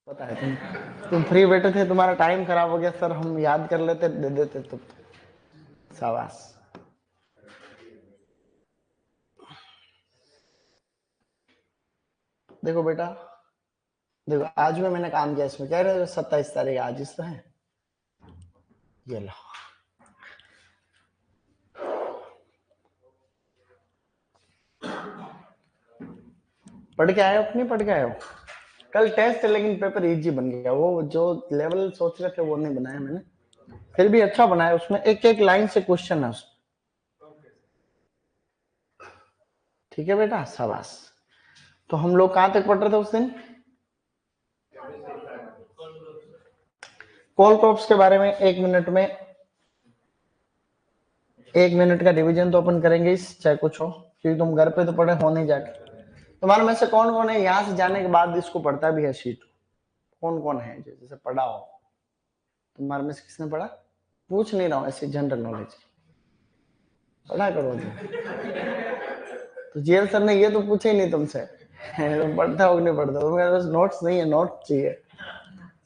पता है तुम फ्री बैठे थे, तुम्हारा टाइम खराब हो गया सर, हम याद कर लेते दे देते तो। शाबाश। देखो बेटा, देखो आज में मैंने काम किया इसमें, कह रहे 27 तारीख आज इस तो है, ये लो। पढ़ के आए हो नहीं पढ़ के आए हो? कल टेस्ट है लेकिन पेपर इजी बन गया, वो जो लेवल सोच रहे थे वो नहीं बनाया मैंने, फिर भी अच्छा बनाया। उसमें एक एक लाइन से क्वेश्चन है उसमें। ठीक है बेटा, शाबाश। तो हम लोग कहां तक पढ़ रहे थे उस दिन? कॉल क्रॉप्स के बारे में 1 मिनट में, 1 मिनट का डिवीजन तो अपन करेंगे इस, चाहे कुछ हो, क्योंकि तुम घर पे तो पढ़े हो नहीं जाके। तुम्हारे में से कौन कौन है यहां से जाने के बाद इसको पढ़ता भी है शीट? कौन कौन है जो जैसे पढ़ा हो? तुम्हारे में से किसने पढ़ा? पूछ नहीं रहा हूं, ऐसी जनरल नॉलेज पढ़ा करो तो जेल सर ने ये तो पूछे ही नहीं तुमसे तुम पढ़ता हो नहीं पढ़ता, तुम्हारे पास नोट्स नहीं है, नोट चाहिए।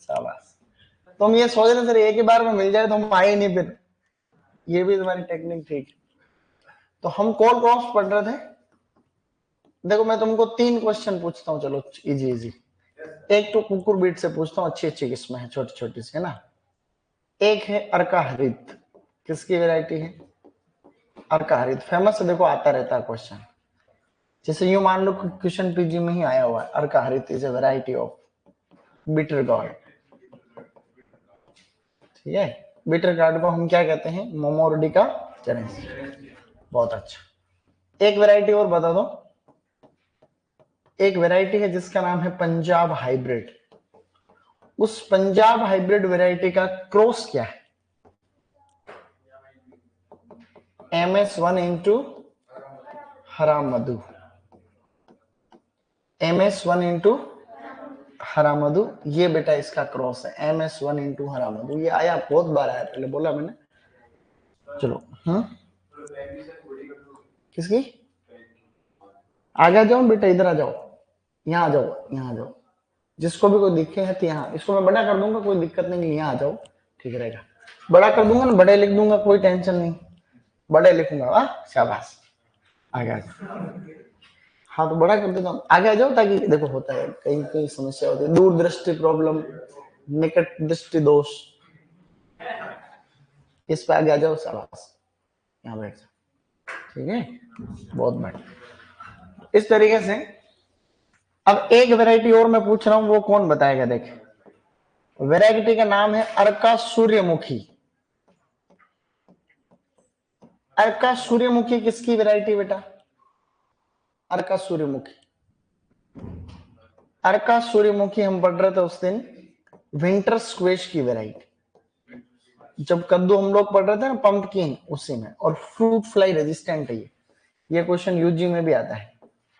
शाबाश। तुम ये सोच रहे सर एक ही बार में मिल जाए तो हम आए नहीं फिर, ये भी तुम्हारी टेक्निक ठीक है। तो हम कॉल क्रॉप्स पढ़ रहे थे। देखो मैं तुमको 3 क्वेश्चन पूछता हूँ, चलो इजी इजी। एक तो कुकुर बीट से पूछता हूँ, अच्छी अच्छी किस्में हैं, छोटी छोटी सी है ना। एक है अर्का हरित, किसकी वैरायटी है? अर्का हरित फेमस है, देखो आता रहता है क्वेश्चन। जैसे यूं मान लो क्वेश्चन पीजी में ही आया हुआ है, अर्का हरित is a variety of bitter gourd. ठीक है, बिटर गार्ड को हम क्या कहते हैं? मोमोर्डिका चेनेस। बहुत अच्छा। एक वैरायटी और बता दो। एक वैरायटी है जिसका नाम है पंजाब हाइब्रिड। उस पंजाब हाइब्रिड वैरायटी का क्रॉस क्या है? MS1 इंटू हराम मधु, MS1 इंटू हरा मधु, ये बेटा इसका क्रॉस है। MS1 इंटू हरा मधु, ये आया बहुत बार आया, पहले बोला मैंने। चलो किसकी? आगे आ जाओ बेटा, इधर आ जाओ, यहाँ आ जाओ, यहाँ आ जाओ। जिसको भी कोई दिखे है तो यहाँ, इसको मैं बड़ा कर दूंगा, कोई दिक्कत नहीं, यहाँ आ जाओ, ठीक रहेगा। बड़ा कर दूंगा ना, बड़े लिख दूंगा, कोई टेंशन नहीं, बड़े लिखूंगा। शाबाश, आगे आ जाओ। हाँ तो बड़ा कर देता हूँ, आगे आ जाओ, ताकि देखो होता है कहीं कहीं समस्या होती है, दूर दृष्टि प्रॉब्लम, निकट दृष्टि दोष, इस पे आगे आ जाओ। शाबाश, यहाँ बैठ जाओ, ठीक है, बहुत बढ़िया। इस तरीके से अब एक वैरायटी और मैं पूछ रहा हूं, वो कौन बताएगा? देख, वैरायटी का नाम है अर्का सूर्यमुखी। अर्का सूर्यमुखी किसकी वैरायटी बेटा? अर्का सूर्यमुखी, अर्का सूर्यमुखी हम पढ़ रहे थे उस दिन, विंटर स्क्वेश की वैरायटी। जब कद्दू हम लोग पढ़ रहे थे ना, पंपकिन, उसी में। और फ्रूट फ्लाई रेजिस्टेंट है ये क्वेश्चन यूजी में भी आता है,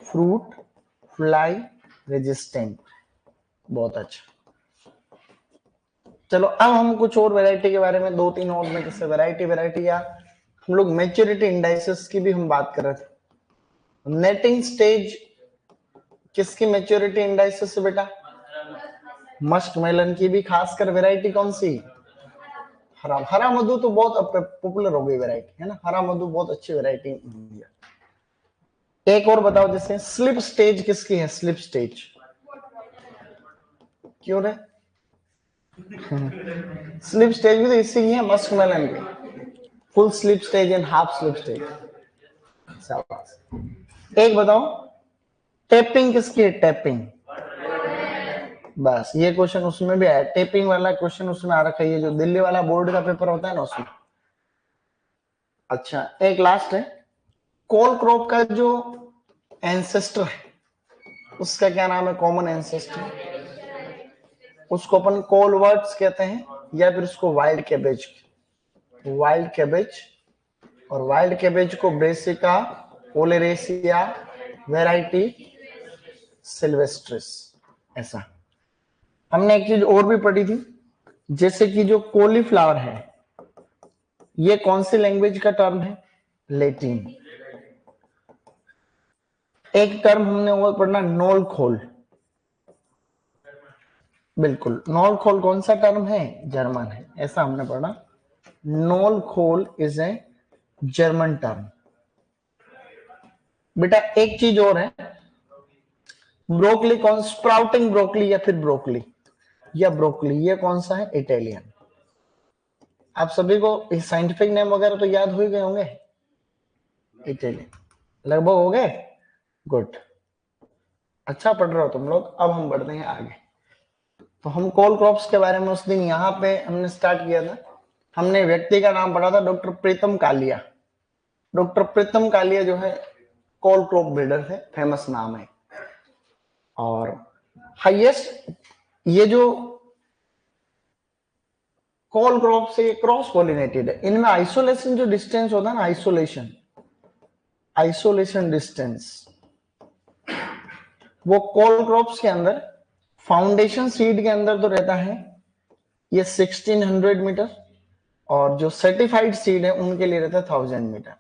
फ्रूट फ्लाई रेजिस्टेंट। बहुत अच्छा। चलो अब हम कुछ और वैरायटी के बारे में, 2-3 और में, जैसे वैरायटी वैरायटी या हम लोग मैच्योरिटी इंडाइसेस की भी हम बात कर रहे थे। नेटिंग स्टेज किसकी मैच्योरिटी इंडाइसेस है बेटा? मस्क मेलन की भी खासकर वैरायटी कौन सी? हरा हरा मधु तो बहुत पॉपुलर हो गई वैरायटी है ना, हरा मधु बहुत अच्छी वैरायटी है। एक और बताओ, जैसे स्लिप स्टेज किसकी है? स्लिप स्टेज क्यों रे? स्लिप स्टेज भी तो इसी की है, मस्क मेलन की। Full slip stage and half slip stage. एक बताओ, टैपिंग किसकी है? टैपिंग, बस ये क्वेश्चन उसमें भी आया, टैपिंग वाला क्वेश्चन उसमें आ रखा है, ये जो दिल्ली वाला बोर्ड का पेपर होता है ना उसमें। अच्छा, एक लास्ट है, कोल क्रॉप का जो एंसेस्टर है उसका क्या नाम है? कॉमन एंसेस्टर, उसको अपन कोलवर्ट्स कहते हैं, या फिर उसको वाइल्ड कैबेज, वाइल्ड कैबेज। और वाइल्ड कैबेज को ब्रेसिका ओलेरेसिया वैरायटी सिल्वेस्ट्रिस, ऐसा। हमने एक चीज और भी पढ़ी थी, जैसे कि जो कॉलीफ्लावर है, ये कौन सी लैंग्वेज का टर्म है? लेटिन। एक टर्म हमने और पढ़ना, नोल खोल। बिल्कुल, नॉल खोल कौन सा टर्म है? जर्मन है, ऐसा हमने पढ़ा। नॉल खोल इज ए जर्मन टर्म। बेटा एक चीज और है, ब्रोकली कौन, स्प्राउटिंग ब्रोकली या फिर ब्रोकली या ब्रोकली, ये कौन सा है? इटालियन। आप सभी को साइंटिफिक नेम वगैरह तो याद हो ही गए होंगे। इटालियन लगभग हो गए। गुड, अच्छा पढ़ रहे हो तुम लोग। अब हम बढ़ते हैं आगे। तो हम कोल क्रॉप्स के बारे में उस दिन यहाँ पे हमने स्टार्ट किया था। हमने व्यक्ति का नाम पढ़ा था, डॉक्टर प्रीतम कालिया। डॉक्टर प्रीतम कालिया जो है कोल क्रॉप ब्रीडर थे, फेमस नाम है। और हाईएस्ट ये जो कोल क्रॉप से क्रॉस पॉलिनेटेड है, इनमें आइसोलेशन जो डिस्टेंस होता है ना, आइसोलेशन डिस्टेंस, वो कोल क्रॉप्स के अंदर फाउंडेशन सीड के अंदर तो रहता है ये 1600 मीटर, और जो सर्टिफाइड सीड है उनके लिए रहता है 1000 मीटर।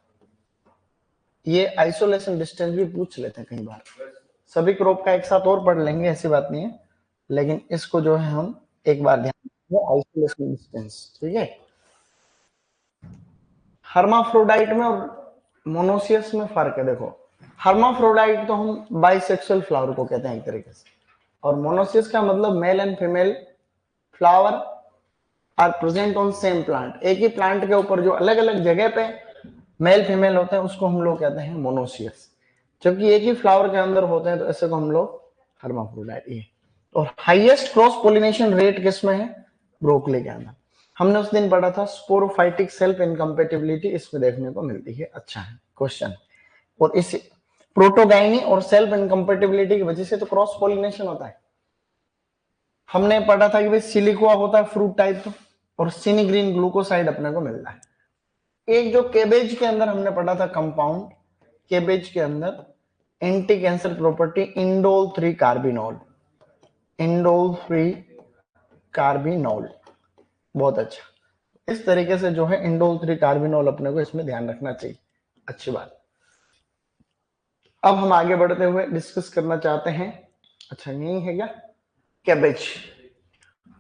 ये आइसोलेशन डिस्टेंस भी पूछ लेते हैं कई बार। सभी क्रॉप का एक साथ और पढ़ लेंगे, ऐसी बात नहीं है, लेकिन इसको जो है हम एक बार ध्यान रखेंगे, आइसोलेशन डिस्टेंस। ठीक है। हर्माफ्रोडाइट में और मोनोसियस में फर्क है। देखो, हर्माफ्रोडाइट तो हम बाइसेक्सुअल फ्लावर को कहते हैं एक तरीके से, और मोनोसियस का मतलब male and female flower are present on same plant. एक ही प्लांट के ऊपर जो अलग अलग जगह पे मेल फीमेल होते हैं उसको हम लोग कहते हैं मोनोसियस। जबकि एक ही फ्लावर के अंदर होते हैं तो ऐसे को हम लोग हर्माफ्रोडाइट। ये और हाईएस्ट क्रॉस पोलिनेशन रेट किसमें है? ब्रोकली के अंदर। हमने उस दिन पढ़ा था स्पोरोफाइटिक सेल्फ इनकम्पेटिबिलिटी इसमें देखने को मिलती है। अच्छा है क्वेश्चन। और इस प्रोटोगाइनी और सेल्फ इनकम्पेटिबिलिटी की वजह से तो क्रॉस पोलिनेशन होता है। हमने पढ़ा था कि भाई सिलिकुआ होता है फ्रूट टाइप, और सिनिग्रीन ग्लूकोसाइड अपने को मिलता है। एक जो केबेज के अंदर हमने पढ़ा था कंपाउंड, केबेज के अंदर anti cancer property indole 3 carbinol, indole 3 carbinol. बहुत अच्छा। इस तरीके से जो है इंडोल 3 कार्बिनोल अपने को इसमें ध्यान रखना चाहिए। अच्छी बात। अब हम आगे बढ़ते हुए डिस्कस करना चाहते हैं, अच्छा यही है क्या, कैबेज।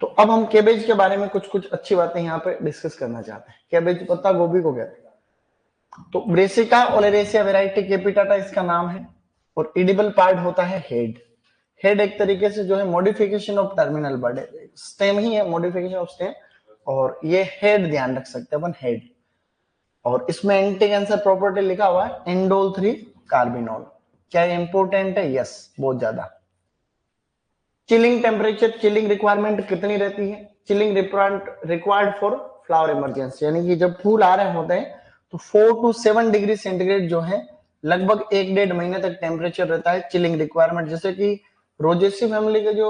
तो अब हम कैबेज के बारे में कुछ कुछ अच्छी बातें यहाँ पे डिस्कस करना चाहते हैं। कैबेज पत्ता गोभी को कहते हैं। तो ब्रेसिका ओलेरेसिया वेराइटी कैपिटाटा इसका नाम है, और इडिबल पार्ट होता है हेड। हेड एक तरीके से जो है मॉडिफिकेशन ऑफ टर्मिनल बर्ड है, स्टेम ही है, मॉडिफिकेशन ऑफ स्टेम, और ये हेड ध्यान रख सकते हैं अपन, हेड। और इसमें एंटी कैंसर प्रॉपर्टी लिखा हुआ है इंडोल 3 कार्बिनोल। क्या इंपोर्टेंट है? यस, बहुत ज्यादा। चिलिंग टेम्परेचर, चिलिंग रिक्वायरमेंट कितनी रहती है? Chilling required for flower emergency, यानी कि जब फूल आ रहे होते हैं तो 4 to 7 डिग्री सेंटीग्रेड जो है लगभग 1-1.5 महीने तक टेम्परेचर रहता है चिलिंग रिक्वायरमेंट। जैसे कि रोजेसी फैमिली के जो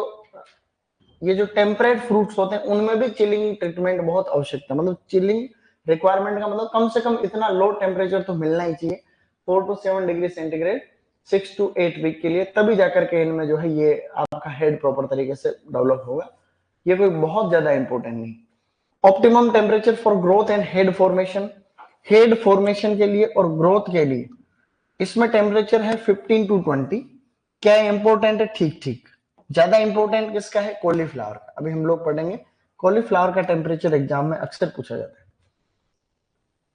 ये जो टेम्परेट फ्रूट्स होते हैं उनमें भी चिलिंग ट्रीटमेंट बहुत आवश्यकता, मतलब चिलिंग रिक्वायरमेंट का मतलब कम से कम इतना लो टेम्परेचर तो मिलना ही चाहिए, 4 to 7 degree centigrade 6 to 8 week के लिए, तभी जाकर के इनमें जो है ये आपका हेड प्रॉपर तरीके से डेवलप होगा। ये कोई बहुत ज्यादा इंपॉर्टेंट नहीं। Optimum temperature for growth and head formation, head formation के लिए और ग्रोथ के लिए इसमें टेम्परेचर है 15 to 20। क्या इंपॉर्टेंट है? ठीक ठीक। ज्यादा इंपॉर्टेंट किसका है? कॉलीफ्लावर का। अभी हम लोग पढ़ेंगे कॉलीफ्लावर का टेम्परेचर एग्जाम में अक्सर पूछा जाता है।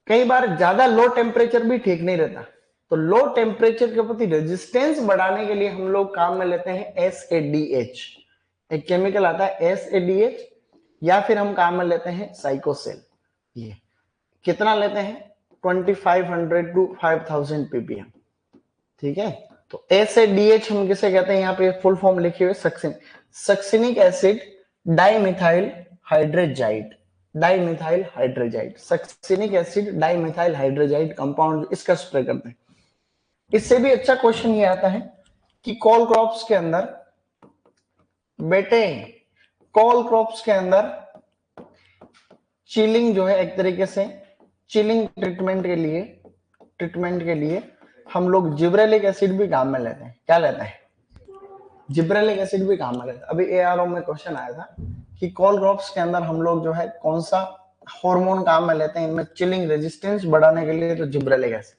कई बार ज्यादा लो टेम्परेचर भी ठीक नहीं रहता, तो लो टेम्परेचर के प्रति रेजिस्टेंस बढ़ाने के लिए हम लोग काम में लेते हैं SADH। एक केमिकल आता है SADH, या फिर हम काम में लेते हैं साइकोसेल। ये कितना लेते हैं? 2500 to 5000 ppm। ठीक है। तो SADH हम किसे कहते हैं? यहाँ पे फुल फॉर्म लिखी हुई सक्सिन, succinic acid dimethyl hydrazide, dimethyl hydrazide, succinic acid dimethyl hydrazide compound इसका स्प्रे करते हैं। इससे भी अच्छा क्वेश्चन ये आता है कि कॉल क्रॉप्स के अंदर, बेटे कॉल क्रॉप्स के अंदर चिलिंग जो है एक तरीके से चिलिंग ट्रीटमेंट के लिए हम लोग जिब्रेलिक एसिड भी काम में लेते हैं। क्या लेते हैं? जिब्रेलिक एसिड भी काम में लेते हैं। अभी ARO में क्वेश्चन आया था कि कॉल क्रॉप्स के अंदर हम लोग जो है कौन सा हार्मोन काम में लेते हैं इनमें चिलिंग रेजिस्टेंस बढ़ाने के लिए? तो जिब्रेलिक एसिड।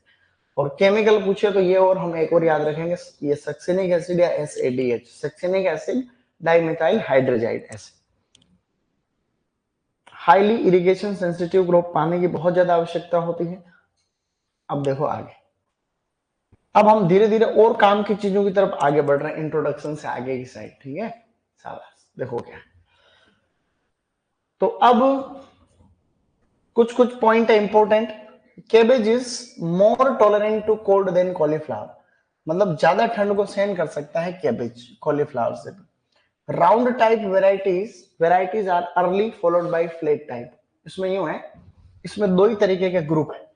और केमिकल पूछे तो ये, और हम एक और याद रखेंगे, ये सक्सिनिक एसिड या SADH। सक्सिनिक एसिड डाइमिथाइल हाइड्रोजाइड ऐसे। हाईली इरिगेशन सेंसिटिव ग्रुप, पानी की बहुत ज्यादा आवश्यकता होती है। अब देखो आगे, अब हम धीरे धीरे और काम की चीजों की तरफ आगे बढ़ रहे हैं, इंट्रोडक्शन से आगे की साइड, ठीक है। शाबाश, देखो क्या, तो अब कुछ कुछ पॉइंट है important. Cabbage is more tolerant to cold than cauliflower, मतलब ज्यादा ठंड को सहन कर सकता है कैबेज कॉलीफ्लावर से। Round type varieties are early followed by flat type. इसमें यूं है, इसमें दो ही तरीके के ग्रुप है,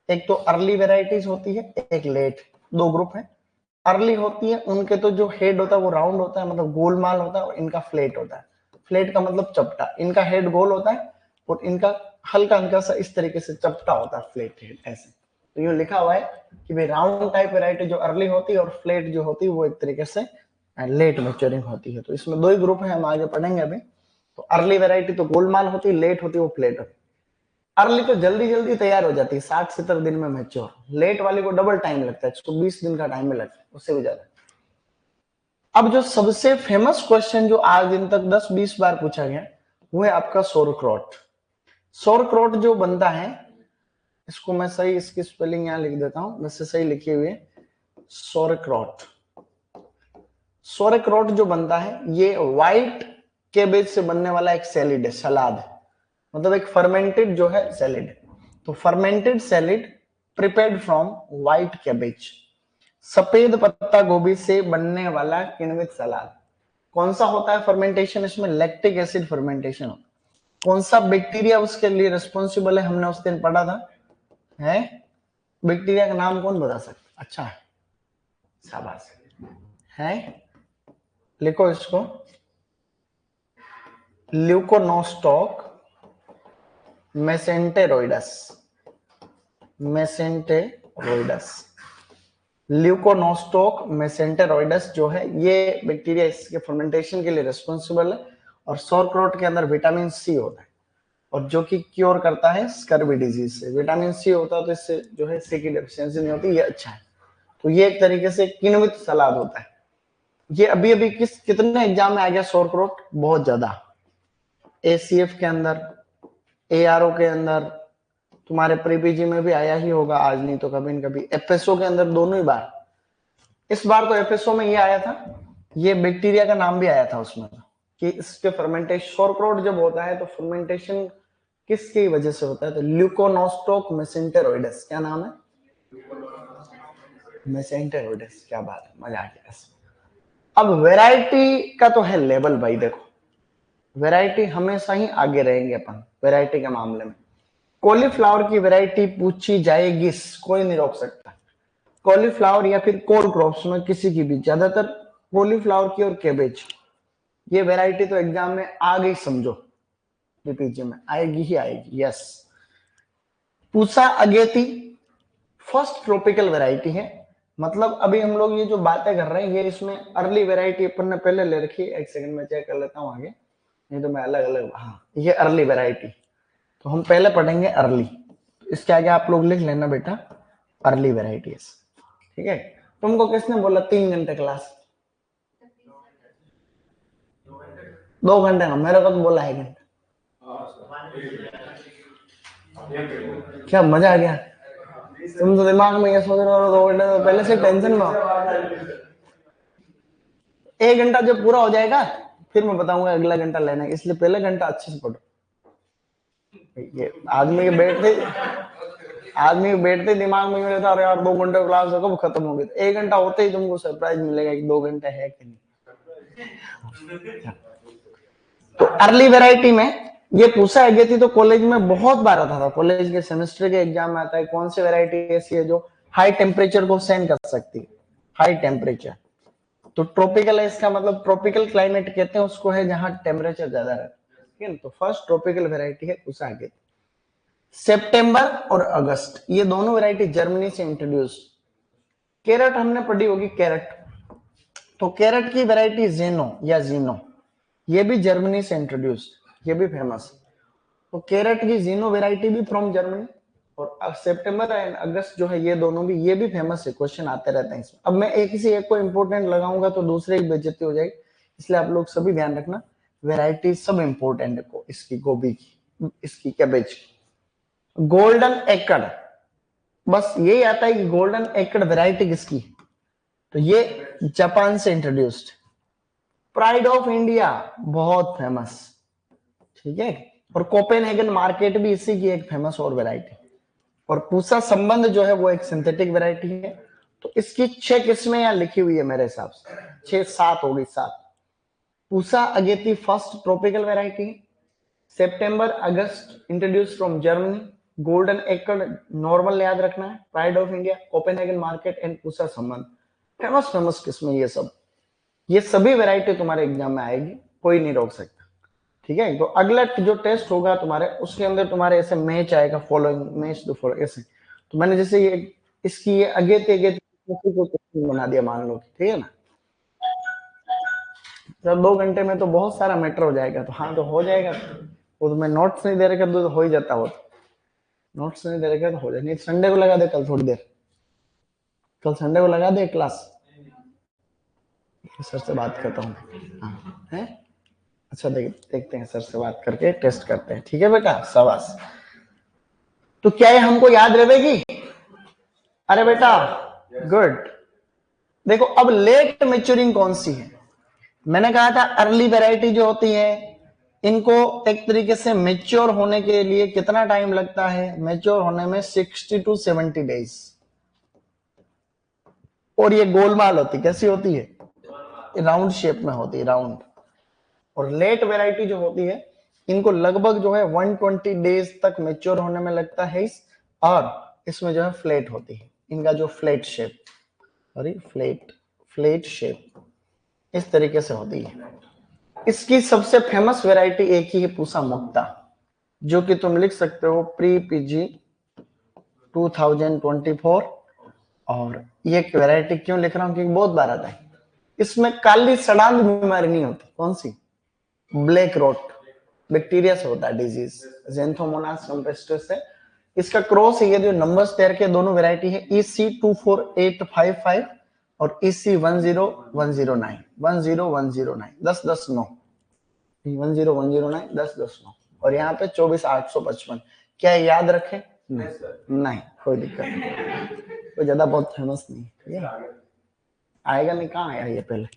एक तो अर्ली वेराइटीज होती है, एक लेट, दो ग्रुप है। अर्ली होती है उनके तो जो हेड होता है वो राउंड होता है, मतलब गोलमाल होता है, और इनका फ्लैट होता है। फ्लैट का मतलब चपटा, इनका हेड गोल होता है और इनका हल्का हल्का सा इस तरीके से चपटा होता है, फ्लैट हेड ऐसे। तो यूं लिखा हुआ है कि भाई राउंड टाइप वेराइटी जो अर्ली होती है और फ्लैट जो होती है वो एक तरीके से लेट मैच्योरिंग होती है। तो इसमें दो ही ग्रुप है, हम आगे पढ़ेंगे अभी। तो अर्ली वेराइटी तो गोलमाल होती है, लेट होती है वो फ्लैट होती है। अर्ली तो जल्दी जल्दी तैयार हो जाती है, 60-70 दिन में मैच्योर। लेट वाली को डबल टाइम लगता है, 120 दिन का टाइम में लगता है, उससे भी ज्यादा। अब जो सबसे फेमस क्वेश्चन जो आज दिन तक 10-20 बार पूछा गया वो है आपका सोरक्रोट। सोरक्रोट जो बनता है, इसको मैं सही इसकी स्पेलिंग यहां लिख देता हूं, वैसे सही लिखी हुई है, सोरक्रोट। सोरक्रोट जो बनता है ये व्हाइट कैबेज से बनने वाला एक सैलिड है, सलाद, मतलब एक फर्मेंटेड जो है सैलिड। तो fermented salaried prepared from white cabbage, सफेद पत्ता गोभी से बनने वाला किण्वित सलाद। कौन सा होता है फर्मेंटेशन इसमें? लैक्टिक एसिड फर्मेंटेशन होता है। कौन सा बैक्टीरिया उसके लिए रिस्पॉन्सिबल है, हमने उस दिन पढ़ा था, है बैक्टीरिया का नाम कौन बता सकता? अच्छा है, शाबाश है, लिखो इसको, ल्यूकोनोस्टॉक मेसेंटेरोइडस, मेसेंटेरोइडस, ल्यूकोनोस्टॉक मेसेंटेरोइडस जो है ये बैक्टीरिया इसके फर्मेंटेशन के लिए रिस्पॉन्सिबल है। और सौरक्रोट के अंदर विटामिन सी होता है, और जो कि क्योर करता है स्कर्वी डिजीज से। विटामिन सी होता है तो इससे जो है सी की डेफिशिएंसी नहीं होती, ये अच्छा है। तो ये एक तरीके से किण्वित सलाद होता है। ये अभी अभी कितने एग्जाम में आ गया सौरक्रोट? बहुत ज्यादा। एसीएफ के अंदर, एआरओ के अंदर, तुम्हारे प्रीपीजी में भी आया ही होगा, आज नहीं तो कभी न कभी एफएसओ के अंदर, दोनों ही बार। इस बार तो एफएसओ में ये आया था, ये बैक्टीरिया का नाम भी आया था उसमें कि इसके फर्मेंटेशन, सौरक्रोट जब होता है तो फर्मेंटेशन किसकी वजह से होता है? तो ल्यूकोनोस्टॉक मेसेंटेरोइडस, क्या नाम है? मेसेंटेरोइडस, क्या बात है, मजा आ गया। अब वैरायटी का तो है लेवल भाई, देखो वैरायटी हमेशा ही आगे रहेंगे अपन वैरायटी के मामले में। कॉलीफ्लावर की वैरायटी पूछी जाएगी, कोई नहीं रोक सकता। कॉलीफ्लावर या फिर कोल क्रॉप्स में किसी की भी, ज्यादातर कॉलीफ्लावर की और कैबेज, ये वैरायटी तो एग्जाम में आ गई समझो, बीपीजी में आएगी ही आएगी, yes. Pusa Ageti first tropical variety है, मतलब अभी हम लोग ये जो बातें कर रहे हैं ये इसमें अर्ली वैरायटी अपन ने पहले ले रखी है। एक सेकंड में चेक कर लेता हूँ आगे, नहीं तो मैं अलग अलग, हाँ ये अर्ली वैरायटी, तो हम पहले पढ़ेंगे अर्ली। इसके आगे आप लोग लिख लेना बेटा अर्ली वैरायटीज, ठीक है। तुमको किसने बोला 3 घंटे क्लास? 2 घंटे का, मेरे को तो बोला 1 घंटा। क्या मजा आ गया? तुम तो दिमाग में ये सोच रहे हो 2 घंटे, तो पहले से टेंशन में हो। 1 घंटा जब पूरा हो जाएगा फिर मैं बताऊंगा अगला घंटा लेना है, इसलिए पहले घंटा अच्छे से पढ़ो। ये आदमी के बैठते दिमाग में रहता है यार 2 घंटे क्लास कब खत्म होगी, 1 घंटा होते ही तुमको सरप्राइज मिलेगा कि 2 घंटे है कि नहीं। तो अर्ली वैरायटी में ये पूछा गया थी, तो कॉलेज में बहुत बार आता था, कॉलेज के सेमेस्टर के एग्जाम में आता है, कौन सी वैरायटी ऐसी है जो हाई टेम्परेचर को सहन कर सकती है, हाई टेम्परेचर। तो ट्रॉपिकल है, इसका मतलब ट्रॉपिकल क्लाइमेट कहते हैं उसको है जहां टेम्परेचर ज्यादा रहता है, ठीक है। तो फर्स्ट ट्रॉपिकल वैरायटी है पूसा गया। सितंबर और अगस्त, ये दोनों वैरायटी जर्मनी से इंट्रोड्यूस। कैरेट हमने पढ़ी होगी, कैरेट, तो कैरेट की वैरायटी जेनो या जीनो, ये भी जर्मनी से इंट्रोड्यूस, ये भी फेमस। तो कैरेट की जीनो वैरायटी भी फ्रॉम जर्मनी। और सितंबर एंड अगस्त जो है ये दोनों भी, ये भी फेमस है, क्वेश्चन आते रहते हैं इसमें। अब मैं एक ही से एक को इंपोर्टेंट लगाऊंगा तो दूसरे की बेइज्जती हो जाएगी, इसलिए आप लोग सभी ध्यान रखना, वैरायटी सब इंपॉर्टेंट है इसकी, गोभी की, इसकी कैबेज की। गोल्डन एकड़, बस यही आता है कि गोल्डन एकड़ वैरायटी किसकी, तो ये जापान से इंट्रोड्यूस्ड। प्राइड ऑफ इंडिया बहुत फेमस, ठीक है। और कोपेनहेगन मार्केट भी इसी की एक फेमस और वैरायटी। और पूसा संबंध जो है वो एक सिंथेटिक वैरायटी है। तो इसकी 6 किस्में यहाँ लिखी हुई है मेरे हिसाब से, 6-7 होगी, 7। Pusa Ageti first tropical variety, September August introduce from Germany, golden एकड़ नॉर्मल याद रखना है, pride of India, Copenhagen market and Pusa संबंध, फेमस फेमस किस्में ये सब। ये सभी वैरायटी तुम्हारे एग्जाम में आएगी, कोई नहीं रोक सकता, ठीक है। तो अगला जो टेस्ट होगा तुम्हारे, उसके अंदर तुम्हारे ऐसे मैच आएगा, फॉलोइंग मैच द फॉलोइंग ऐसे। तो मैंने जैसे ये इसकी ये अगेती को बना दिया मान लो, ठीक है ना। तो 2 घंटे में तो बहुत सारा मैटर हो जाएगा। तो हाँ, तो हो जाएगा। वो तो मैं नोट्स नहीं दे रखा तो हो ही जाता। वो नोट्स नहीं दे रखा तो हो जाए, नहीं संडे को लगा दे, कल थोड़ी देर, कल संडे को लगा दे क्लास। सर से बात करता हूँ। हाँ है, अच्छा देखते हैं, सर से बात करके टेस्ट करते हैं, ठीक है बेटा, शाबाश। तो क्या ये हमको याद रहेगी? अरे बेटा गुड। देखो अब लेट मेच्योरिंग कौन सी है? मैंने कहा था अर्ली वैरायटी जो होती है, इनको एक तरीके से मेच्योर होने के लिए कितना टाइम लगता है? मेच्योर होने में 60 to 70 डेज। और ये गोलमाल होती, कैसी होती है? राउंड शेप में होती है, राउंड। और लेट वैरायटी जो होती है, इनको लगभग जो है 120 डेज तक मेच्योर होने में लगता है। और इसमें जो है फ्लैट होती है, इनका जो flat shape, sorry flat shape इस तरीके से होती है। इसकी सबसे फेमस वैरायटी एक ही है, पूसा मुक्ता, जो कि तुम लिख सकते हो प्री पीजी 2024। और ये वैरायटी क्यों लिख रहा हूं, क्योंकि बहुत बार आता है। इसमें काली सड़ांध बीमारी नहीं होती। कौन सी? ब्लैक रोट बैक्टीरिया से होता है डिजीज, ज़ैंथोमोनास कैम्पेस्ट्रिस से। इसका क्रॉस है, ये जो नंबर्स तैयार के दोनों वैरायटी है, EC24855 और EC10109 10109 10-10-9 10109 10-10-9। और यहाँ पे 24,855। क्या याद रखें? नहीं कोई दिक्कत नहीं, कोई ज्यादा बहुत फेमस नहीं, ठीक है। आएगा नहीं, कहाँ आया ये पहले,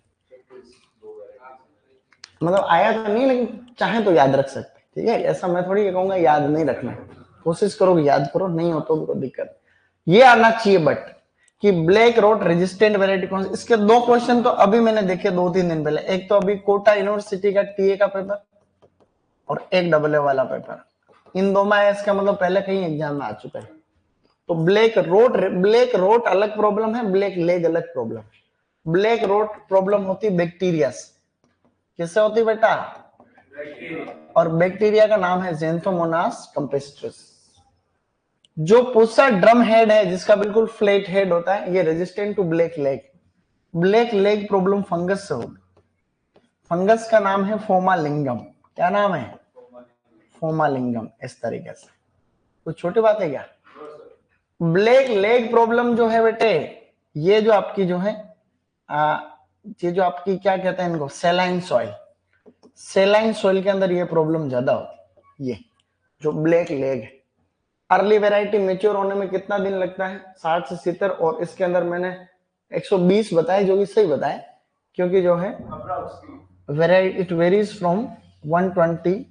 मतलब आया तो नहीं, लेकिन चाहे तो याद रख सकते, ठीक है। ऐसा मैं थोड़ी कहूंगा याद नहीं रखना, कोशिश करो याद करो, नहीं हो तो भी कोई दिक्कत। ये आना चाहिए बट कि ब्लैक रोट रेजिस्टेंट वैरायटी कौन सी। इसके 2 क्वेश्चन तो अभी मैंने देखे 2-3 दिन पहले। एक तो अभी कोटा यूनिवर्सिटी का टीए का पेपर और एक AA वाला पेपर। इन 2 में इसका मतलब पहले कहीं एग्जाम में आ चुका है। तो ब्लैक रोट अलग प्रॉब्लम है, ब्लैक लेग अलग प्रॉब्लम है। ब्लैक रोट प्रॉब्लम होती बैक्टीरिया से। किससे होती बेटा? और बैक्टीरिया का नाम है ज़ैंथोमोनास कैम्पेस्ट्रिस। जो पूसा ड्रम हेड है, जिसका बिल्कुल फ्लैट हेड होता है, ये resistant to black leg. Black leg problem fungus से होगी। फंगस का नाम है फोमालिंगम। क्या नाम है? फोमालिंगम। इस तरीके से कुछ छोटी बात है क्या? ब्लैक लेग प्रॉब्लम जो है बेटे, ये जो आपकी जो है ये जो आपकी क्या कहते हैं इनको, सेलाइन सॉइल, सेलाइन सॉइल के अंदर ये प्रॉब्लम ज्यादा होती है। ये जो ब्लैक लेग है, अर्ली वैरायटी मेच्योर होने में कितना दिन लगता है? 60 से 70। और इसके अंदर मैंने 120 बताए, जो कि सही बताए, क्योंकि जो है variety it varies from 120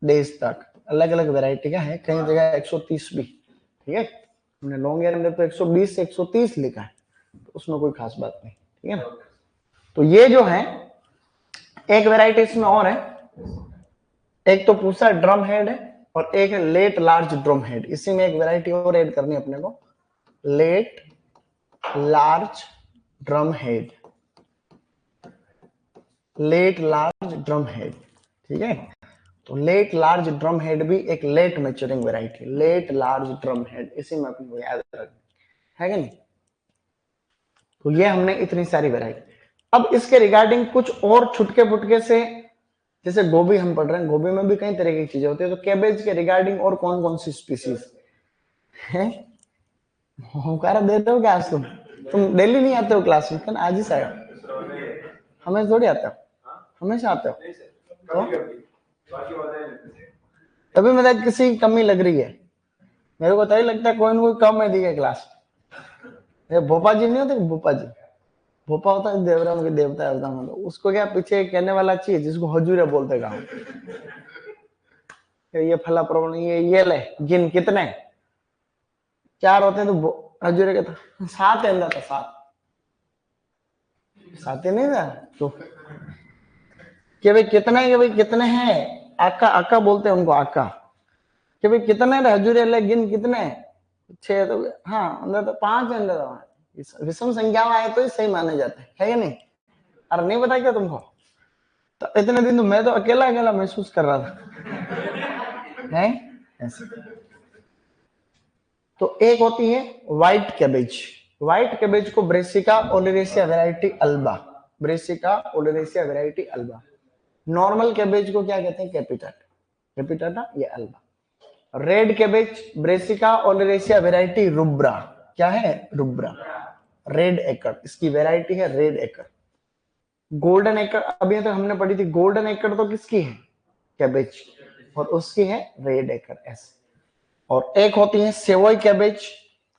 days तक। अलग अलग वैरायटी का है, कई जगह 130 भी, ठीक है। हमने लॉन्ग ईयर अंदर तो 120 से 130 लिखा है, तो उसमें कोई खास बात नहीं, ठीक है ना। तो ये जो है एक वैरायटी इसमें और है, एक तो पूसा ड्रम हेड है और एक है लेट लार्ज ड्रम हेड। इसी में एक वैरायटी और ऐड करनी है अपने को, late large drum head, late large drum head, ठीक है। तो लेट लार्ज ड्रम हेड भी एक late maturing variety, late large drum head, इसी में अपने को याद रखना है कि नहीं। तो ये हमने इतनी सारी वैरायटी। अब इसके रिगार्डिंग कुछ और छुटके फुटके से, जैसे गोभी हम पढ़ रहे हैं, गोभी में भी कई तरह की चीजें होती है। तो कैबेज के रिगार्डिंग और कौन कौन सी स्पीसीज है? हुकारा दे रहे हो क्या आज? तुम डेली नहीं आते हो क्लास में? आज ही से आए, हमें थोड़ी आता है। हमेशा आते हो तो तभी मेरा किसी की कमी लग रही है, मेरे को तभी लगता है कोई ना कोई कम है दी है क्लास। ये भोपा जी नहीं होते, भोपा जी, भोपा होता है देवराम के देवता है, मतलब उसको क्या पीछे कहने वाला चाहिए जिसको हजूरे बोलते गाँव, ये फला प्रॉब्लम, ये ले गिन कितने, 4 होते हैं तो हजूरे के तो 7 है अंदर, तो 7 7 ही नहीं था तो कि भाई कितने, कि भाई कितने हैं, आका आका बोलते हैं उनको, आका, कि भाई कितने हजूरे ले गिन कितने, 6 तो हाँ अंदर तो 5 है अंदर, विषम संख्या में आए तो ही सही माने जाते हैं, है या नहीं? अरे नहीं पता क्या तुमको? तो इतने दिन तो मैं तो अकेला अकेला महसूस कर रहा था है ऐसे। तो एक होती है व्हाइट कैबेज, व्हाइट कैबेज को Brassica oleracea variety alba, Brassica oleracea variety alba. Normal cabbage को क्या कहते हैं? कैपिटाटा, कैपिटाटा ये alba. Red cabbage Brassica oleracea variety rubra, क्या है? रुब्रा, रेड एकर, इसकी वैरायटी है रेड एकर। गोल्डन एकर अभी तो हमने पढ़ी थी, गोल्डन एकर तो किसकी है? कैबेज, और उसकी है रेड एकर ऐसे। और एक होती है savoy cabbage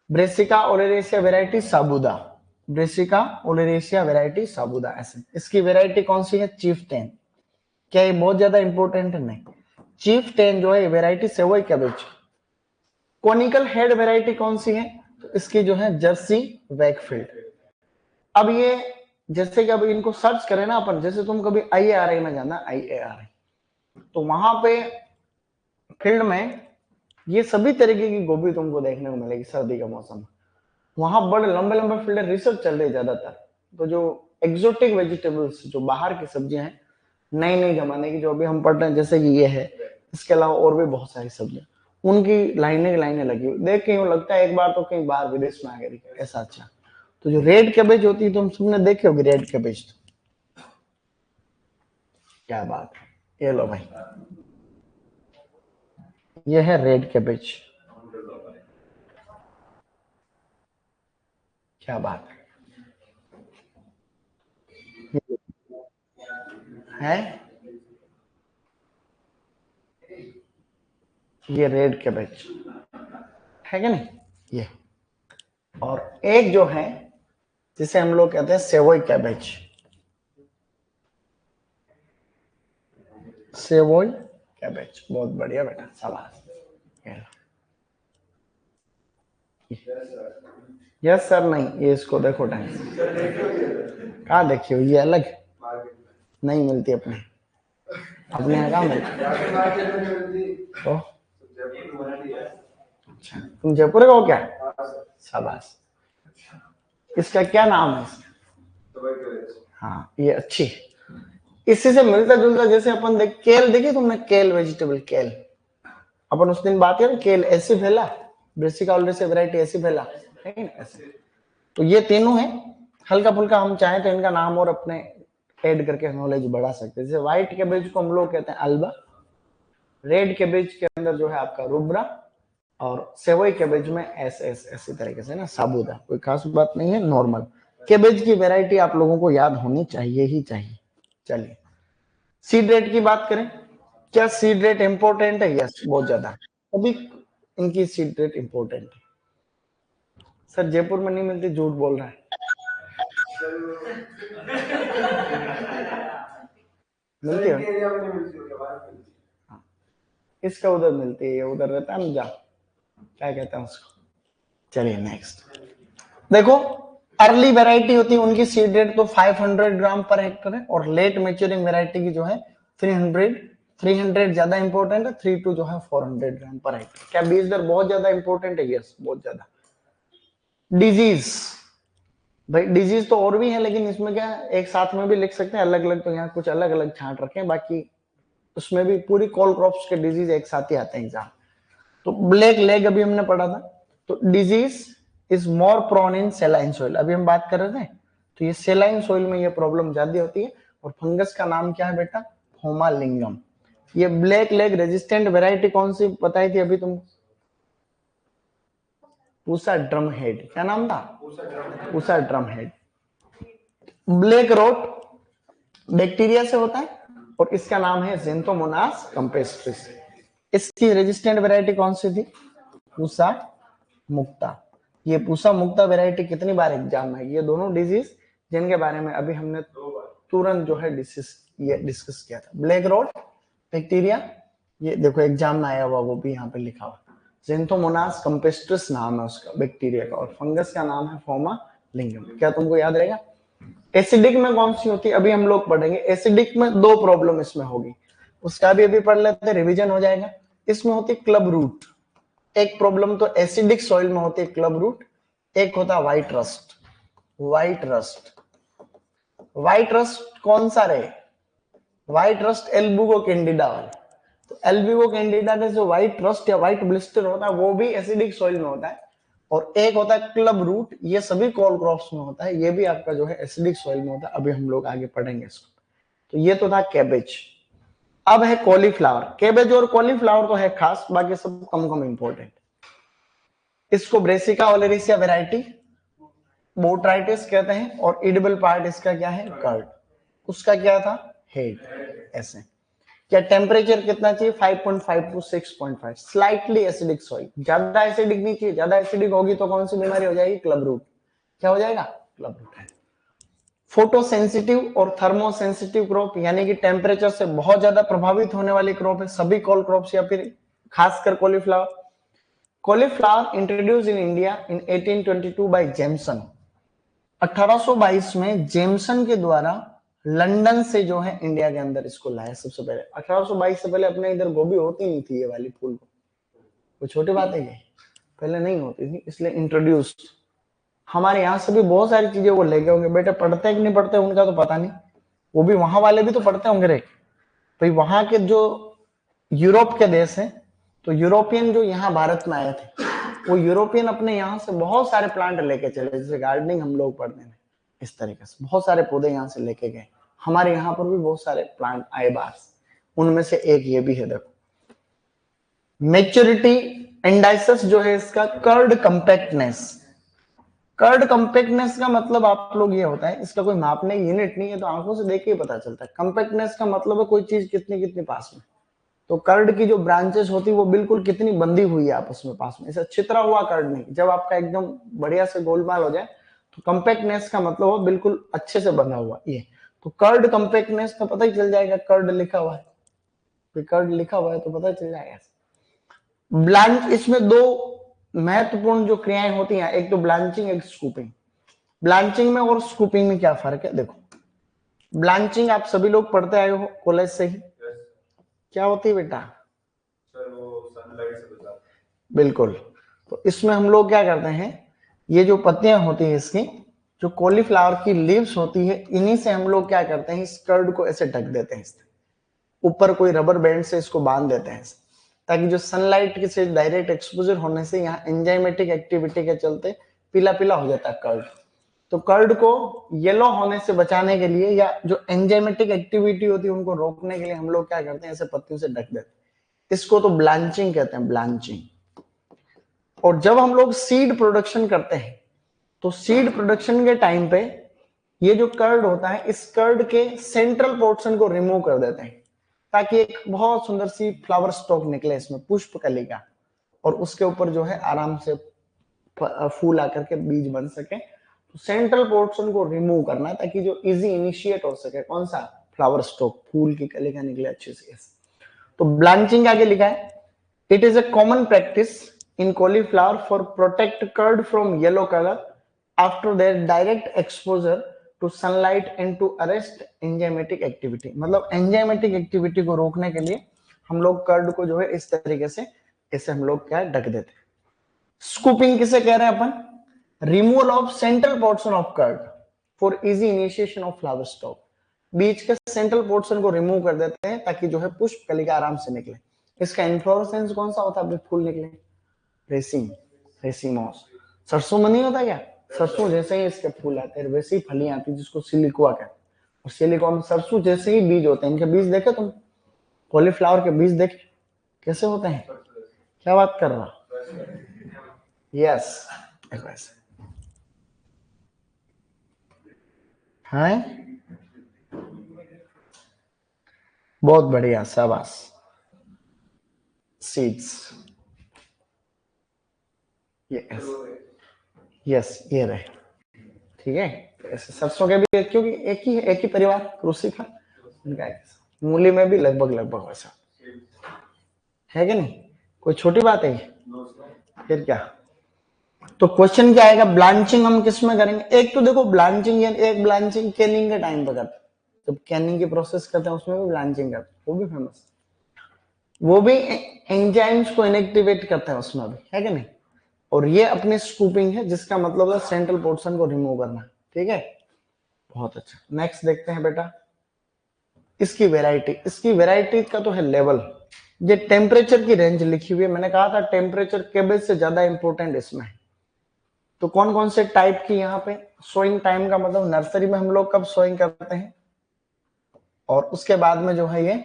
brassica oleracea variety sabauda, brassica oleracea variety sabauda ऐसे। इसकी वैरायटी कौन सी है? चीफ 10। क्या ये बहुत ज्यादा इंपॉर्टेंट है? नहीं। चीफ 10 जो है variety savoy cabbage. Conical head variety कौन सी है? तो इसकी जो है जर्सी वैकफील्ड। अब ये जैसे कि अब इनको सर्च करें ना अपन, जैसे तुम कभी IARI में जाना, IARI तो वहां पे फील्ड में ये सभी तरीके की गोभी तुमको देखने को मिलेगी सर्दी का मौसम। वहां बड़े लंबे लंबे फील्ड रिसर्च चल रही है ज्यादातर। तो जो एक्सोटिक वेजिटेबल्स, जो बाहर की सब्जियां हैं नई नई जमाने की, जो अभी हम पढ़ रहे हैं, जैसे कि ये है, इसके अलावा और भी बहुत सारी सब्जियां, उनकी लाइनें लाइनें लगी हुई देख के यूं लगता है एक बार तो कहीं बाहर विदेश में आ गई ऐसा। अच्छा, तो जो रेड कैबेज होती है तुम सबने देखे होगी, रेड कैबेज, क्या बात है, ये लो भाई, ये है रेड कैबेज, क्या बात है ये रेड कैबेज है क्या नहीं? ये, और एक जो है जिसे हम लोग कहते हैं सेवोई कैबेज, सेवोई कैबेज, बहुत बढ़िया बेटा, शाबाश। यस सर, नहीं ये इसको देखो ढंग से, कहाँ देखियो, ये अलग नहीं मिलती अपने, अपने यहाँ कहाँ मिलती तो? अच्छा, तुम जयपुर का हो क्या? शाबाश। इसका क्या नाम है इसका? हाँ ये अच्छी है, इसी से मिलता जुलता, जैसे अपन देख केल, देखिए तुमने केल वेजिटेबल, केल अपन उस दिन बात करें, केल ऐसी फैला, ब्रेसिका ओलियेसी वैरायटी ऐसी फैला है ना ऐसे। तो ये तीनों है, हल्का फुल्का हम चाहें तो इनका नाम और अपने ऐड करके नॉलेज बढ़ा सकते हैं। जैसे व्हाइट कैबेज को हम लोग कहते हैं अल्बा, रेड कैबेज के अंदर जो है आपका रुब्रा, और सेवई कैबेज में ऐसी तरीके से ना साबुदा, कोई खास बात नहीं है, नॉर्मल कैबेज की वैरायटी आप लोगों को याद होनी चाहिए ही चाहिए। चलिए सीड रेट की बात करें, क्या सीड रेट इंपॉर्टेंट है? यस, बहुत ज्यादा। अभी इनकी सीड रेट इंपॉर्टेंट है। सर जयपुर में नहीं मिलती, झूठ बोल रहा है, मिलती है, हाँ, इसका उधर मिलती है, उधर रहता है ना, जा क्या कहते हैं उसको। चलिए नेक्स्ट देखो, अर्ली वैरायटी होती है उनकी सीड रेट तो 500 ग्राम पर हेक्टर है, और लेट मेच्योरिंग वैरायटी की जो है 300, 300 ज्यादा इंपॉर्टेंट है, 32 जो है 400 ग्राम पर हेक्टर। क्या बीज दर बहुत ज्यादा इंपॉर्टेंट है? यस, बहुत ज्यादा। डिजीज, भाई डिजीज तो और भी है, लेकिन इसमें क्या एक साथ में भी लिख सकते हैं, अलग अलग तो यहाँ कुछ अलग अलग छांट रखे हैं, बाकी उसमें भी पूरी कॉल क्रॉप्स के डिजीज एक साथ ही आते हैं एग्जाम। तो ब्लैक लेग अभी हमने पढ़ा था, तो disease is more prone in saline soil, अभी हम बात कर रहे थे, तो ये सेलाइन सोइल में ये प्रॉब्लम ज्यादा होती है। और फंगस का नाम क्या है बेटा? फोमालिंगम। ये ब्लैक लेग रेजिस्टेंट वेराइटी कौन सी बताई थी अभी तुम? पूसा ड्रम हेड, क्या नाम था? Pusa drum head. Black rot bacteria से होता है और इसका नाम है ज़ेंथोमोनास कैम्पेस्ट्रिस। इसकी रेजिस्टेंट वैरायटी कौन सी थी? पूसा मुक्ता। ये पूसा मुक्ता वैरायटी कितनी बार एग्जाम में है? ये दोनों डिजीज जिनके बारे में अभी हमने तुरंत जो है डिस्कस किया था। ब्लैक रोड बैक्टीरिया, ये देखो एग्जाम में आया हुआ, वो भी यहाँ पे लिखा हुआ। ज़ेंथोमोनास कैम्पेस्ट्रिस नाम है उसका बैक्टीरिया का, और फंगस का नाम है फोमा लिंगम। क्या तुमको याद रहेगा? एसिडिक में कौन सी होती है अभी हम लोग पढ़ेंगे। एसिडिक में दो प्रॉब्लम इसमें होगी, उसका भी अभी पढ़ लेते हैं, रिवीजन हो जाएगा। इसमें होती क्लब रूट। एक प्रॉब्लम तो एसिडिक सॉइल में होती है क्लब रूट, एक होता है white rust. White rust, white rust कौन सा रहे? व्हाइट रस्ट एल्बुगो कैंडिडा वाला। तो एल्बुगो कैंडिडा का जो व्हाइट रस्ट या व्हाइट ब्लिस्टर होता है वो भी एसिडिक सॉइल में होता है। और एक होता है क्लब रूट, ये सभी कॉल क्रॉप्स में होता है, ये भी आपका जो है एसिडिक सॉइल में होता है। अभी हम लोग आगे पढ़ेंगे इसको। तो ये तो था कैबेज। अब है कॉलीफ्लावर। कैबेज और कॉलीफ्लावर तो है खास, बाकी सब कम कम इंपॉर्टेंट। इसको ब्रेसिका ओलेरिसिया वैरायटी बोट्राइटिस कहते हैं, और इडिबल पार्ट इसका क्या है? कर्ड। उसका क्या था? हेड। ऐसे। क्या टेम्परेचर कितना चाहिए? 5.5 टू 6.5। स्लाइटली एसिडिक सॉइल, ज्यादा एसिडिक नहीं चाहिए। ज्यादा एसिडिक होगी तो कौन सी बीमारी हो जाएगी? Club root. क्या हो जाएगा? Club root. फोटोसेंसिटिव और थर्मोसेंसिटिव क्रॉप, यानी कि टेम्परेचर से बहुत ज्यादा प्रभावित होने वाली क्रॉप है सभी कॉल क्रॉप्स, या फिर खासकर cauliflower. Cauliflower introduce in India in 1822 by Jameson. 1822 में जेमसन के द्वारा लंदन से जो है इंडिया के अंदर इसको लाया सबसे पहले। 1822 से पहले अपने इधर गोभी होती नहीं थी, ये वाली फूल को, कोई छोटी बात है ये, पहले नहीं होती थी, इसलिए इंट्रोड्यूस्ड। हमारे यहाँ से भी बहुत सारी चीजें वो ले गए होंगे। बेटे पढ़ते हैं कि नहीं पढ़ते उनका तो पता नहीं, वो भी वहां वाले भी तो पढ़ते होंगे रे भाई। वहां के जो यूरोप के देश हैं, तो यूरोपियन जो यहाँ भारत में आए थे, वो यूरोपियन अपने यहाँ से बहुत सारे प्लांट लेके चले, जैसे गार्डनिंग हम लोग पढ़ते हैं इस तरीके से, बहुत सारे पौधे यहाँ से लेके गए। हमारे यहाँ पर भी बहुत सारे प्लांट आए बाहर से, उनमें से एक ये भी है। देखो मेच्योरिटी इंडाइसिस जो है इसका, कर्ड कंपैक्टनेस। कर्ड कंपैक्टनेस का मतलब आप लोग ये होता है, इसका कोई मापने की यूनिट नहीं है, तो आंखों से देख के ही पता चलता है। कंपैक्टनेस का मतलब है कोई चीज कितनी कितनी पास में। तो कर्ड की जो ब्रांचेस होती है वो बिल्कुल कितनी बंधी हुई है आपस में पास में, ऐसा छितरा हुआ कर्ड नहीं। जब आपका एकदम बढ़िया से गोलमाल हो जाए तो कंपैक्टनेस का मतलब हो बिल्कुल अच्छे से बंधा हुआ ये। तो कर्ड कंपैक्टनेस का पता ही चल जाएगा, कर्ड लिखा हुआ है, कर्ड लिखा हुआ है तो पता चल जाएगा। ब्लांच, इसमें दो महत्वपूर्ण जो क्रियाएं होती हैं, एक तो ब्लांचिंग, एक स्कूपिंग। ब्लांचिंग में और स्कूपिंग में क्या फर्क है? देखो ब्लांचिंग आप सभी लोग पढ़ते आए हो कॉलेज से ही, क्या होती है बेटा? बिल्कुल। तो इसमें हम लोग क्या करते हैं, ये जो पत्तियां होती है इसकी, जो कॉलीफ्लावर की लीव्स होती है, इन्हीं से हम लोग क्या करते हैं, इस कर्ड को ऐसे ढक देते हैं, ऊपर कोई रबर बैंड से इसको बांध देते हैं, ताकि जो सनलाइट के से डायरेक्ट एक्सपोजर होने से यहाँ एंजाइमेटिक एक्टिविटी के चलते पीला पीला हो जाता है कर्ड। तो कर्ड को येलो होने से बचाने के लिए, या जो एंजाइमेटिक एक्टिविटी होती है उनको रोकने के लिए, हम लोग क्या करते हैं, ऐसे पत्तियों से ढक देते हैं। इसको तो ब्लांचिंग कहते हैं, ब्लांचिंग। और जब हम लोग सीड प्रोडक्शन करते हैं, तो सीड प्रोडक्शन के टाइम पे ये जो कर्ड होता है, इस कर्ड के सेंट्रल पोर्शन को रिमूव कर देते हैं, ताकि एक बहुत सुंदर सी फ्लावर स्टॉक निकले इसमें, पुष्प कली का, और उसके ऊपर जो है आराम से फूल आकर के बीज बन सके। तो सेंट्रल पोर्शन को रिमूव करना है, ताकि जो इजी इनिशिएट हो सके, कौन सा? फ्लावर स्टॉक, फूल की कली का निकले अच्छे से। तो ब्लांचिंग आगे लिखा है, it is a common practice in cauliflower for protect curd from yellow colour after their direct exposure to sunlight and to arrest enzymatic activity. मतलब एंजाइमेटिक एक्टिविटी को रोकने के लिए हम लोग कर्ड को जो है इस तरीके से, ऐसे हम लोग क्या ढक देते हैं। स्कूपिंग किसे कह रहे हैं अपन? Removal of central portion of curd for easy initiation of flower stalk. बीच के सेंट्रल पोर्शन को रिमूव कर देते हैं, ताकि जो है पुष्प कलिका आराम से निकले। इसका इन्फ्लोरेसेंस कौन सा होता है? फूल निकले, रेसिम, रेसिमोस। सरसों में नहीं होता क्या? सरसों जैसे ही इसके फूल आते हैं, वैसे ही फलियां आती है, जिसको सिलिकुआ कहते हैं। और सिलिकुआ में सरसों जैसे ही बीज होते हैं। इनके बीज देखे तुम? कॉलीफ्लावर के बीज देखे कैसे होते हैं? क्या बात कर रहा? यस, ऐसे। हाँ बहुत बढ़िया, शाबाश। सीड्स, ये यस ये रहे, ठीक है। ऐसे सरसों के भी क्योंकि एक ही परिवार कृषि का, इनका मूली में भी लगभग लगभग वैसा है कि नहीं, कोई छोटी बात है ये? फिर क्या। तो क्वेश्चन क्या आएगा, ब्लांचिंग हम किस में करेंगे? एक तो देखो ब्लांचिंग, एक ब्लांचिंग कैनिंग के टाइम पर करते हैं, जब कैनिंग की प्रोसेस करते हैं उसमें भी ब्लांचिंग करते हैं, वो भी फेमस, वो भी एंजाइम्स को इनएक्टिवेट करते हैं उसमें भी, है कि नहीं। और ये अपनी स्कूपिंग है, जिसका मतलब है सेंट्रल पोर्शन को रिमूव करना, ठीक है। बहुत अच्छा, नेक्स्ट देखते हैं बेटा, इसकी वैरायटी का तो है लेवल। ये टेम्परेचर की रेंज लिखी हुई है, मैंने कहा था टेम्परेचर केबेज से ज्यादा इंपॉर्टेंट इसमें है। तो कौन कौन से टाइप की यहाँ पे सोइंग टाइम का मतलब नर्सरी में हम लोग कब सोइंग करते हैं, और उसके बाद में जो है ये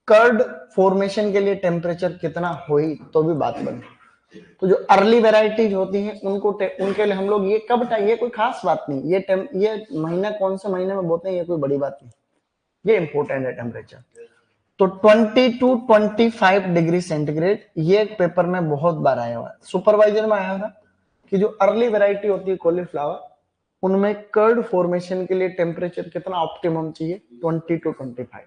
कर्ड फॉर्मेशन के लिए टेम्परेचर कितना हुई तो भी बात बनी। तो जो अर्ली वेराइटीज होती हैं उनके लिए हम लोग ये कब टाइम, ये कोई खास बात नहीं, ये महीना कौन से महीने में बोते हैं ये कोई बड़ी बात नहीं, ये इंपॉर्टेंट है टेम्परेचर। तो 20 टू 25 डिग्री सेंटीग्रेड, ये पेपर में बहुत बार आया हुआ है, सुपरवाइजर में आया था कि जो अर्ली वैरायटी होती है कॉलीफ्लावर, उनमें कर्ड फॉर्मेशन के लिए टेम्परेचर कितना ऑप्टिमम चाहिए, 20 टू 25।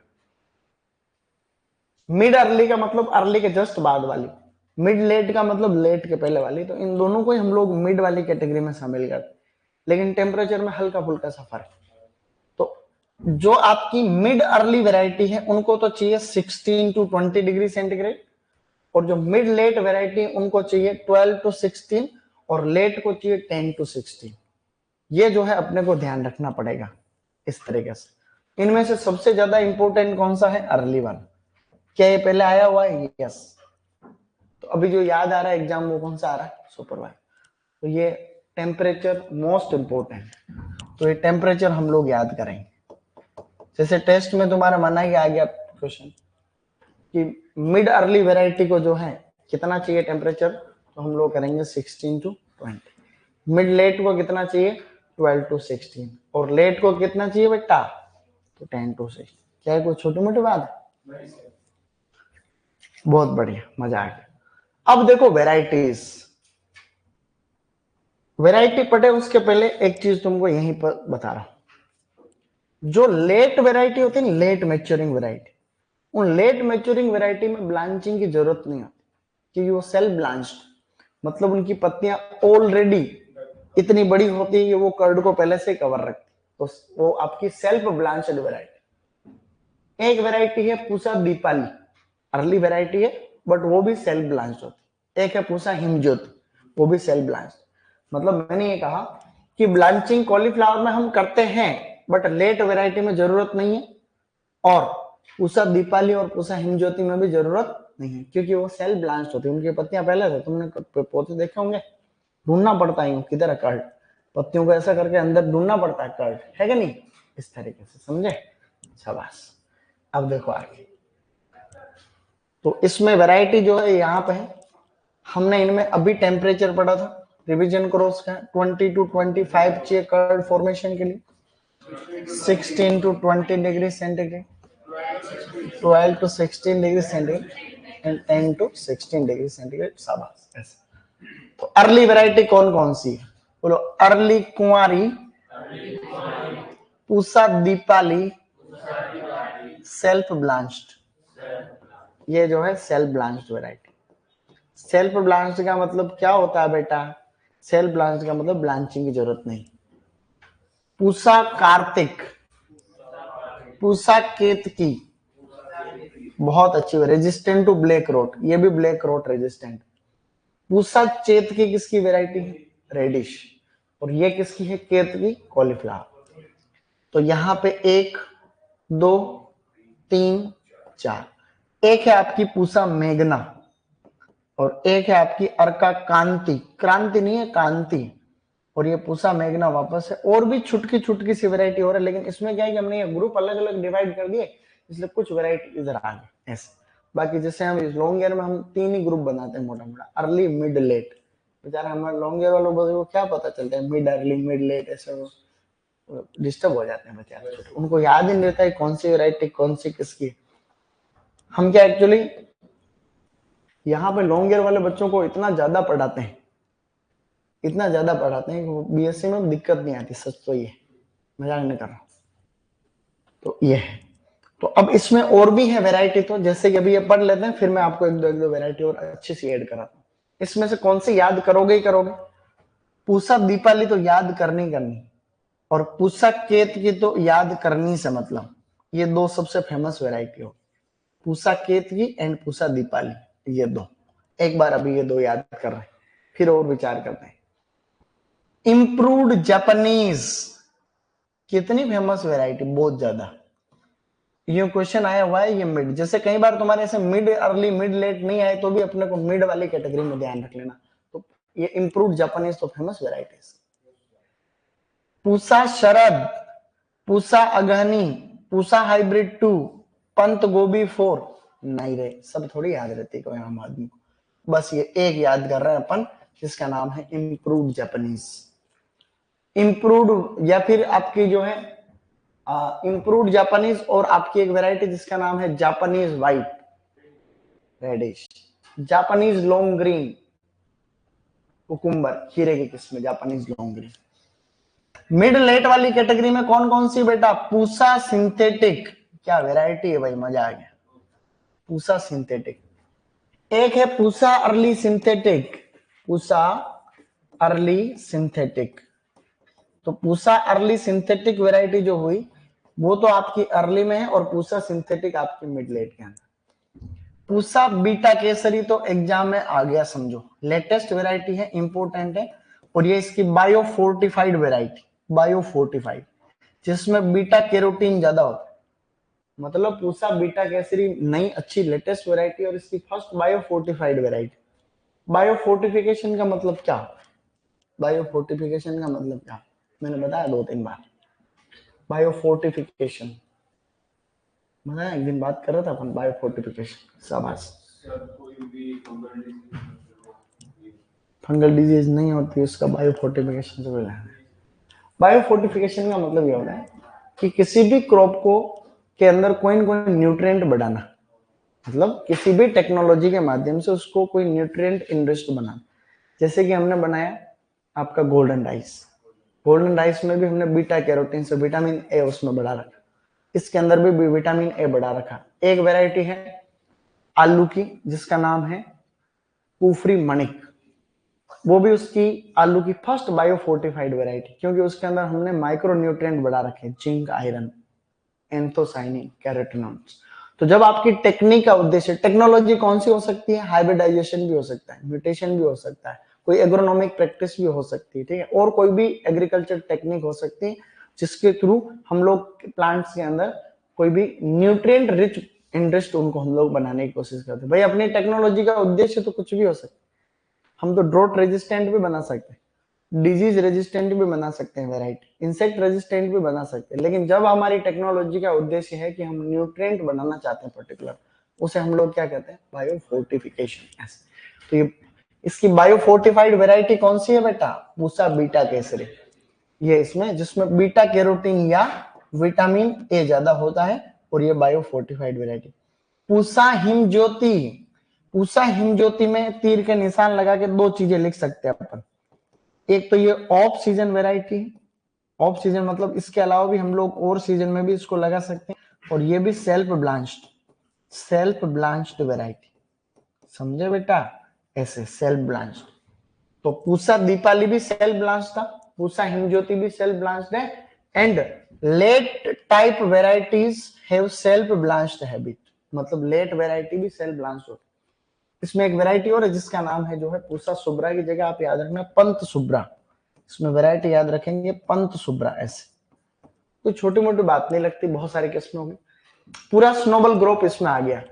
मिड अर्ली का मतलब अर्ली के जस्ट बाद वाली, मिड लेट का मतलब लेट के पहले वाली, तो इन दोनों को ही हम लोग मिड वाली कैटेगरी में शामिल करते हैं, लेकिन टेम्परेचर में हल्का फुल्का सा फर्क। तो जो आपकी मिड अर्ली वैरायटी है उनको तो चाहिए 16 टू 20 डिग्री सेंटीग्रेड, और जो मिड लेट वैरायटी है उनको चाहिए 12 टू 16, और लेट को चाहिए 10 टू 16। ये जो है अपने को ध्यान रखना पड़ेगा इस तरीके से। इनमें से सबसे ज्यादा इंपॉर्टेंट कौन सा है, अर्ली वाला। क्या ये पहले आया हुआ है? यस। तो अभी जो याद आ रहा है एग्जाम वो कौन सा आ रहा है, सुपरवाइज। तो ये टेम्परेचर मोस्ट इंपोर्टेंट, तो ये टेम्परेचर हम लोग याद करेंगे। जैसे टेस्ट में तुम्हारा मना ही आ गया क्वेश्चन कि मिड अर्ली वेराइटी को जो है कितना चाहिए टेम्परेचर, तो हम लोग करेंगे 16 टू 20। मिड लेट को कितना चाहिए, 12 टू 16, और लेट को कितना चाहिए बेटा, तो 10 टू 16। क्या है कोई छोटी मोटी बात है? बहुत बढ़िया, मजा आ गया। अब देखो वेराइटीज, वैरायटी पढ़े उसके पहले एक चीज तुमको यहीं पर बता रहा हूं, जो लेट वैरायटी होती है, लेट मैच्योरिंग वैरायटी, उन लेट मैच्योरिंग वैरायटी में ब्लांचिंग की जरूरत नहीं होती, क्योंकि वो सेल्फ ब्लांच्ड, मतलब उनकी पत्तियां ऑलरेडी इतनी बड़ी होती है कि वो कर्ड को पहले से कवर रखती, तो वो आपकी सेल्फ ब्लांच्ड वैरायटी। एक वैरायटी है पूसा दीपाली, अर्ली वैरायटी है बट वो भी सेल्फ ब्लांच्ड होती। एक है पूसा हिमज्योति, वो भी सेल्फ ब्लांच्ड। मतलब मैंने ये कहा कि ब्लांचिंग कॉलीफ्लावर में हम करते हैं बट लेट वैरायटी में जरूरत नहीं है, और पूसा दीपाली और पूसा हिमज्योति में भी जरूरत नहीं है, क्योंकि वो सेल्फ ब्लांच्ड होती है, उनकी पत्तियां पहले से, तुमने पौधे देखे होंगे, ढूंढना पड़ता है किधर है कर्ड, पत्तियों को ऐसा करके अंदर ढूंढना पड़ता है कर्ड, है कि नहीं, इस तरीके से, समझे, शाबाश। अब देखो आगे, तो इसमें वैरायटी जो है यहाँ पे है, हमने इनमें अभी टेम्परेचर पढ़ा था, रिवीजन करो उसका, 20 टू 25 चाहिए कर्ड फॉर्मेशन के लिए, 16 to 20 degree centigrade, 12 to 16 degree centigrade, and 10 to 16 degree centigrade, शाबाश ऐसे। तो अर्ली वैरायटी कौन कौन सी है, बोलो, अर्ली कुंवारी, पूसा दीपाली, सेल्फ ब्लांच्ड, ये जो है self blanched variety. Self blanched का मतलब क्या होता है बेटा, सेल्फ ब्लांच्ड का मतलब ब्लांचिंग की जरूरत नहीं। पूसा कार्तिक, पूसा केतकी, बहुत अच्छी है, रेजिस्टेंट टू ब्लैक रोट, ये भी ब्लैक रोट रेजिस्टेंट। पूसा चेतकी किसकी वैरायटी है, रेडिश, और ये किसकी है, केतकी, कॉलीफ्लावर। तो यहाँ पे 1 2 3 4, एक है आपकी पूसा मेघना, और एक है आपकी अर्का कांति, क्रांति नहीं है कांति, और ये पूसा मेघना वापस है, और भी छुटकी छुटकी सी वैरायटी हो रहा है, लेकिन इसमें क्या है कि हमने ये ग्रुप अलग अलग डिवाइड कर दिए, इसलिए कुछ वैरायटी इधर आ गई ऐसे। बाकी जैसे हम लॉन्ग ईयर में हम 3 ही ग्रुप बनाते हैं मोटा मोटा, अर्ली मिड लेट, बेचारा हमारे लॉन्ग ईयर वालों को क्या पता चलता है मिड अर्ली मिड लेट, ऐसे डिस्टर्ब हो जाते हैं बेचारे, उनको याद ही नहीं रहता है कौन सी वैरायटी कौन सी किसकी। हम क्या एक्चुअली यहाँ पे लॉन्ग ईयर वाले बच्चों को इतना ज्यादा पढ़ाते हैं, इतना ज्यादा पढ़ाते हैं कि बीएससी में दिक्कत नहीं आती, सच तो ये, मजाक नहीं कर रहा। तो ये है। तो अब इसमें और भी है वैरायटी, तो जैसे कि अभी ये पढ़ लेते हैं, फिर मैं आपको एक दो वैरायटी और अच्छी सी ऐड कराता हूँ। इसमें से कौन सी याद करोगे ही करोगे? पूसा दीपाली तो याद करनी करनी, और पूसा केत की तो याद करनी से मतलब, ये दो सबसे फेमस वैरायटी हो, पूसा केत की एंड पूसा दीपाली, ये दो। एक बार अभी ये दो याद कर रहे हैं, फिर और विचार करते हैं। इम्प्रूव्ड जापानीज कितनी फेमस वैरायटी, बहुत ज्यादा। ये क्वेश्चन आया हुआ है, ये मिड, जैसे कई बार तुम्हारे ऐसे मिड अर्ली मिड लेट नहीं आए तो भी अपने को मिड वाली कैटेगरी में ध्यान रख लेना। तो ये इम्प्रूव्ड जापानीज तो फेमस वैरायटीज। पूसा शरद, पूसा अगहनी, पूसा हाइब्रिड 2, पंत गोभी 4, नहीं रे, सब थोड़ी याद रहती कोई आम आदमी को, बस ये एक याद कर रहे हैं अपन, जिसका नाम है इम्प्रूव्ड जापानीज। इम्प्रूव्ड या फिर आपकी जो है इम्प्रूव्ड जापानीज, और आपकी एक वैरायटी जिसका नाम है Japanese white radish, Japanese long green cucumber, खीरे की किस्म, Japanese long green. Mid late वाली कैटेगरी में कौन कौन सी बेटा? पूसा सिंथेटिक, क्या वैरायटी है भाई, मजा आ गया। पूसा सिंथेटिक, एक है Pusa early synthetic, Pusa early synthetic. तो पूसा अर्ली सिंथेटिक वैरायटी जो हुई वो तो आपकी अर्ली में है, और पूसा सिंथेटिक आपकी मिड लेट के अंदर। पूसा बीटा केसरी तो एग्जाम में आ गया समझो, लेटेस्ट वैरायटी है, इंपोर्टेंट है, और ये इसकी bio fortified variety, bio fortified, जिसमें बीटा कैरोटीन ज्यादा होता है। मतलब पूसा बीटा केसरी नई अच्छी लेटेस्ट वैरायटी, और इसकी first bio fortified variety. Bio fortification का मतलब क्या? बायो फोर्टिफिकेशन का मतलब क्या, मैंने बताया 2-3 बार। बायो फोर्टिफिकेशन बताया, एक दिन बात कर रहा था अपन बायो फोर्टिफिकेशन, शाबाश। फंगल डिजीज नहीं होती, उसका बायो फोर्टिफिकेशन से मिला है। बायो फोर्टिफिकेशन का मतलब ये होता है कि किसी भी क्रॉप को के अंदर कोई न कोई न्यूट्रिएंट बढ़ाना, मतलब किसी भी टेक्नोलॉजी के माध्यम से उसको कोई न्यूट्रिएंट इनरिच्ड बनाना। जैसे कि हमने बनाया आपका गोल्डन राइस, गोल्डन राइस में भी हमने बीटा कैरोटीन से विटामिन ए उसमें बढ़ा रखा, इसके अंदर भी विटामिन ए बढ़ा रखा। एक वैरायटी है आलू की जिसका नाम है कुफरी मणिक, वो भी उसकी आलू की फर्स्ट बायो फोर्टिफाइड वैरायटी, क्योंकि उसके अंदर हमने माइक्रो न्यूट्रिएंट बढ़ा रखे, जिंक, आयरन, एंथोसाइनिन, कैरोटीनॉइड्स। तो जब आपकी टेक्निक का उद्देश्य, टेक्नोलॉजी कौन सी हो सकती है? हाइब्रिडाइजेशन भी हो सकता है, म्यूटेशन भी हो सकता है, कोई एग्रोनॉमिक प्रैक्टिस भी हो सकती है, ठीक है, और कोई भी एग्रीकल्चर टेक्निक हो सकती है जिसके थ्रू हम लोग प्लांट्स के अंदर कोई भी न्यूट्रिएंट रिच इंडस्ट उनको हम लोग बनाने की कोशिश करते हैं। भाई अपनी टेक्नोलॉजी का उद्देश्य तो कुछ भी हो सकता है, हम तो ड्रॉट रेजिस्टेंट भी बना सकते हैं, डिजीज रेजिस्टेंट भी बना सकते हैं वैरायटी, इंसेक्ट रेजिस्टेंट भी बना सकते हैं, लेकिन जब हमारी टेक्नोलॉजी का उद्देश्य है कि हम न्यूट्रिएंट बनाना चाहते हैं पर्टिकुलर, उसे हम लोग क्या कहते हैं? Bio fortification. तो ये इसकी बायो फोर्टिफाइड वैरायटी कौन सी है बेटा? पूसा बीटा केसरी, ये इसमें जिसमें बीटा कैरोटीन या विटामिन ए ज्यादा होता है, और ये bio fortified variety. Pusa Him Jyoti, Pusa Him Jyoti में तीर के निशान लगा के दो चीजें लिख सकते हैं अपन, एक तो ये off season variety, off season मतलब इसके अलावा भी हम लोग और सीजन में भी इसको लगा सकते हैं, और ये भी self blanched, self blanched variety, समझे बेटा, ऐसे सेल्फ ब्लांच्ड। तो पूसा दीपाली भी सेल्फ ब्लांच था, पूसा हिमज्योति भी सेल्फ ब्लांच्ड है, and let type varieties have self blanched habit, मतलब लेट वैरायटी भी सेल्फ ब्लांच्ड होती। इसमें एक वैरायटी और है जिसका नाम है जो है पूसा सुब्रा, की जगह आप याद रखना पंत सुब्रा, इसमें वैरायटी याद रखेंगे पंत सुब्रा। ऐसे कोई छोटी मोटी बात नहीं लगती, बहुत सारी किस्में होंगी। पूरा स्नोबल ग्रुप इसमें आ गया।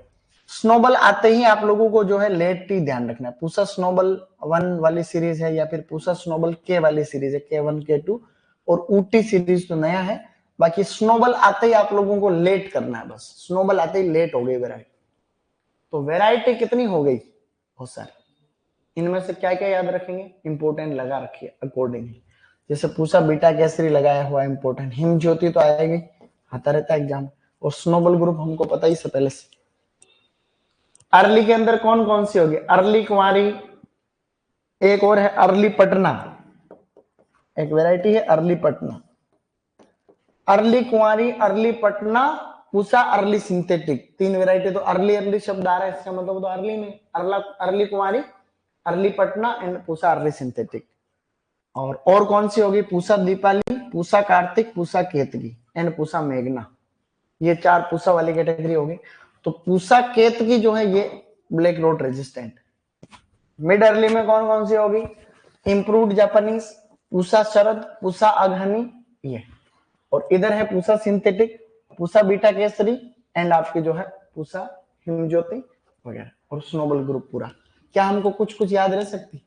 स्नोबल आते ही आप लोगों को जो है लेट ही ध्यान रखना है, पूसा स्नोबल 1 वाली सीरीज है, या फिर पूसा स्नोबल के वाली सीरीज है, K1 K2, और ऊटी सीरीज तो नया है। बाकी स्नोबल आते ही आप लोगों को लेट करना है, बस स्नोबल आते ही लेट हो गई वैरायटी। तो वैरायटी कितनी हो गई? बहुत सारी। इनमें से क्या क्या याद रखेंगे? इंपोर्टेंट लगा रखिए अकॉर्डिंगली, जैसे पूसा बीटा केसरी लगाया हुआ इंपोर्टेंट, हिम ज्योति तो आएगी, आता रहता है एग्जाम, और स्नोबल ग्रुप हमको पता ही से पहले से। अर्ली के अंदर कौन कौन सी होगी? अर्ली कुंवारी, एक और है अर्ली पटना, एक वैरायटी है अर्ली पटना, अर्ली कुंवारी, early Patna, Pusa early synthetic. तीन वैरायटी। तो अर्ली अर्ली शब्द आ रहा है, इसका मतलब तो अर्ली में अर्ला, अर्ली कुंवारी, early Patna and Pusa early synthetic. और कौन सी होगी? पूसा दीपाली, पूसा कार्तिक, पूसा केतकी एंड पूसा मेघना। ये चार पूसा वाली कैटेगरी होगी। तो पूसा केतकी जो है ये black road resistant. Mid early में कौन कौन सी होगी? इंप्रूव्ड जापानीज, पूसा शरद, पूसा अघनी, ये। और इधर है Pusa synthetic, Pusa beta Kesari and आपकी जो है पूसा हिमज्योति वगैरह, और स्नोबल ग्रुप पूरा। क्या हमको कुछ कुछ याद रह सकती?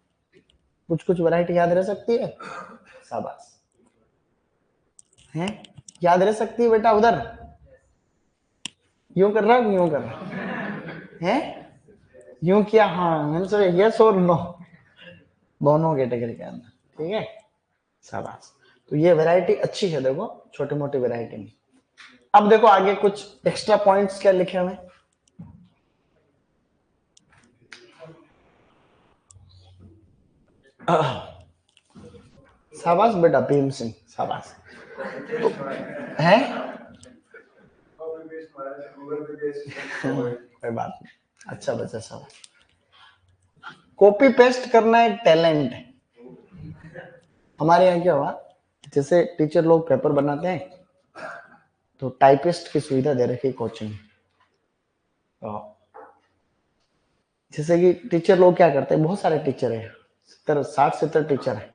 कुछ कुछ वैरायटी याद रह सकती है? शाबाश है, याद रह सकती है बेटा। उधर यूं कर रहा है, यूं कर रहा है, यूं किया, हाँ आंसर यस और नो दोनों कैटेगरी के अंदर, ठीक है। शाबाश। तो ये वैरायटी अच्छी है, देखो छोटी मोटी वैरायटी में। अब देखो आगे कुछ एक्स्ट्रा पॉइंट्स क्या लिखे हुए। शाबाश बेटा भीम सिंह, शाबाश। तो है कोई बात नहीं, अच्छा बच्चा, शाबाश। कॉपी पेस्ट करना एक टैलेंट है। हमारे यहाँ क्या हुआ, जैसे टीचर लोग पेपर बनाते हैं तो टाइपिस्ट की सुविधा दे रखी कोचिंग। जैसे कि टीचर लोग क्या करते हैं, बहुत सारे टीचर है, 60-70 टीचर है,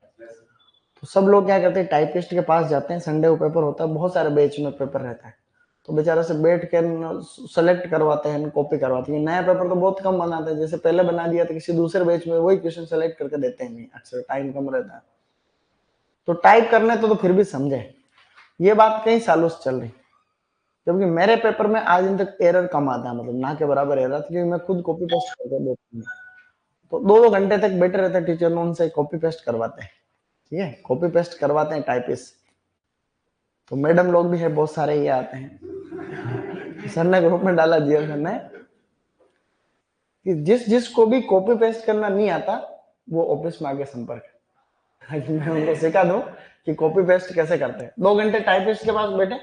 तो सब लोग क्या करते हैं, टाइपिस्ट के पास जाते हैं। संडे को पेपर होता है, बहुत सारे बैच में पेपर रहता है, तो बेचारा से बैठ कर सेलेक्ट करवाते हैं, कॉपी करवाते हैं। नया पेपर तो बहुत कम बनाते हैं, जैसे पहले बना दिया तो किसी दूसरे बैच में वही क्वेश्चन सेलेक्ट करके देते हैं, नहीं अक्सर टाइम कम रहता है। तो टाइप करने तो फिर भी समझे, ये बात कई सालों से चल रही, जबकि मेरे पेपर में आज दिन तक एरर कम आता है, मतलब ना के बराबर एरर, क्योंकि मैं खुद कॉपी पेस्ट करके देता हूँ। तो 2-2 घंटे तक बैठे रहते हैं टीचर, उनसे कॉपी पेस्ट करवाते हैं, ठीक है, कॉपी पेस्ट करवाते हैं टाइपिस्ट। तो मैडम लोग भी है बहुत सारे, ये आते हैं, सर ने ग्रुप में डाला दिया सर ने कि जिस जिसको भी कॉपी पेस्ट करना नहीं आता वो ऑफिस में आगे संपर्क, मैं उनको सिखा दूं कि कॉपी पेस्ट कैसे करते हैं। 2 घंटे टाइपिस्ट के पास बैठे,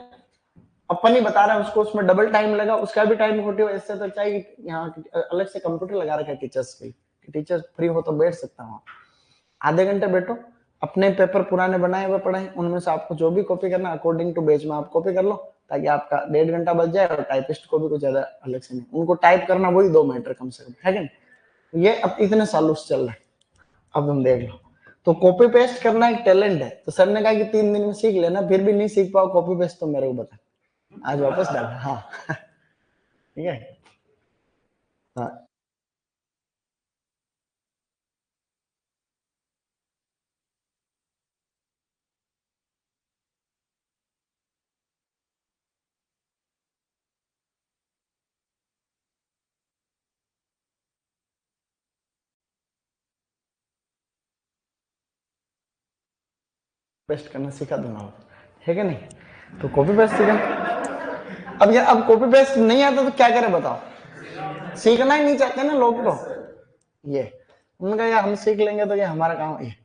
अपन ही बता रहे हैं उसको, उसमें डबल टाइम लगा, उसका भी टाइम खोटी हो। इससे तो चाहिए यहाँ अलग से कंप्यूटर लगा रखा है टीचर्स के, टीचर फ्री हो तो बैठ सकता हूँ। आधे घंटे बैठो, अपने पेपर पुराने बनाए हुए पढ़े, उनमें से आपको जो भी कॉपी करना अकॉर्डिंग टू बेच में आप कॉपी कर लो, ताकि आपका 1.5 घंटा बच जाए, और टाइपिस्ट को भी कुछ ज्यादा अलग से नहीं, उनको टाइप करना वही 2 मीटर कम से कम, है कि ये अब इतने सालों से चल रहा है। अब तुम देख लो, तो कॉपी पेस्ट करना एक टैलेंट है। तो सर ने कहा कि 3 दिन में सीख लेना, फिर भी नहीं सीख पाओ कॉपी पेस्ट तो मेरे को बता, आज वापस डाल। हाँ ठीक है, हाँ पेस्ट करना सिखा दूंगा, है कि नहीं। तो कॉपी पेस्ट सीखा। अब ये अब कॉपी पेस्ट नहीं आता तो क्या करें बताओ, सीखना ही नहीं चाहते ना लोग, तो ये उनका यार हम सीख लेंगे तो ये हमारा काम है।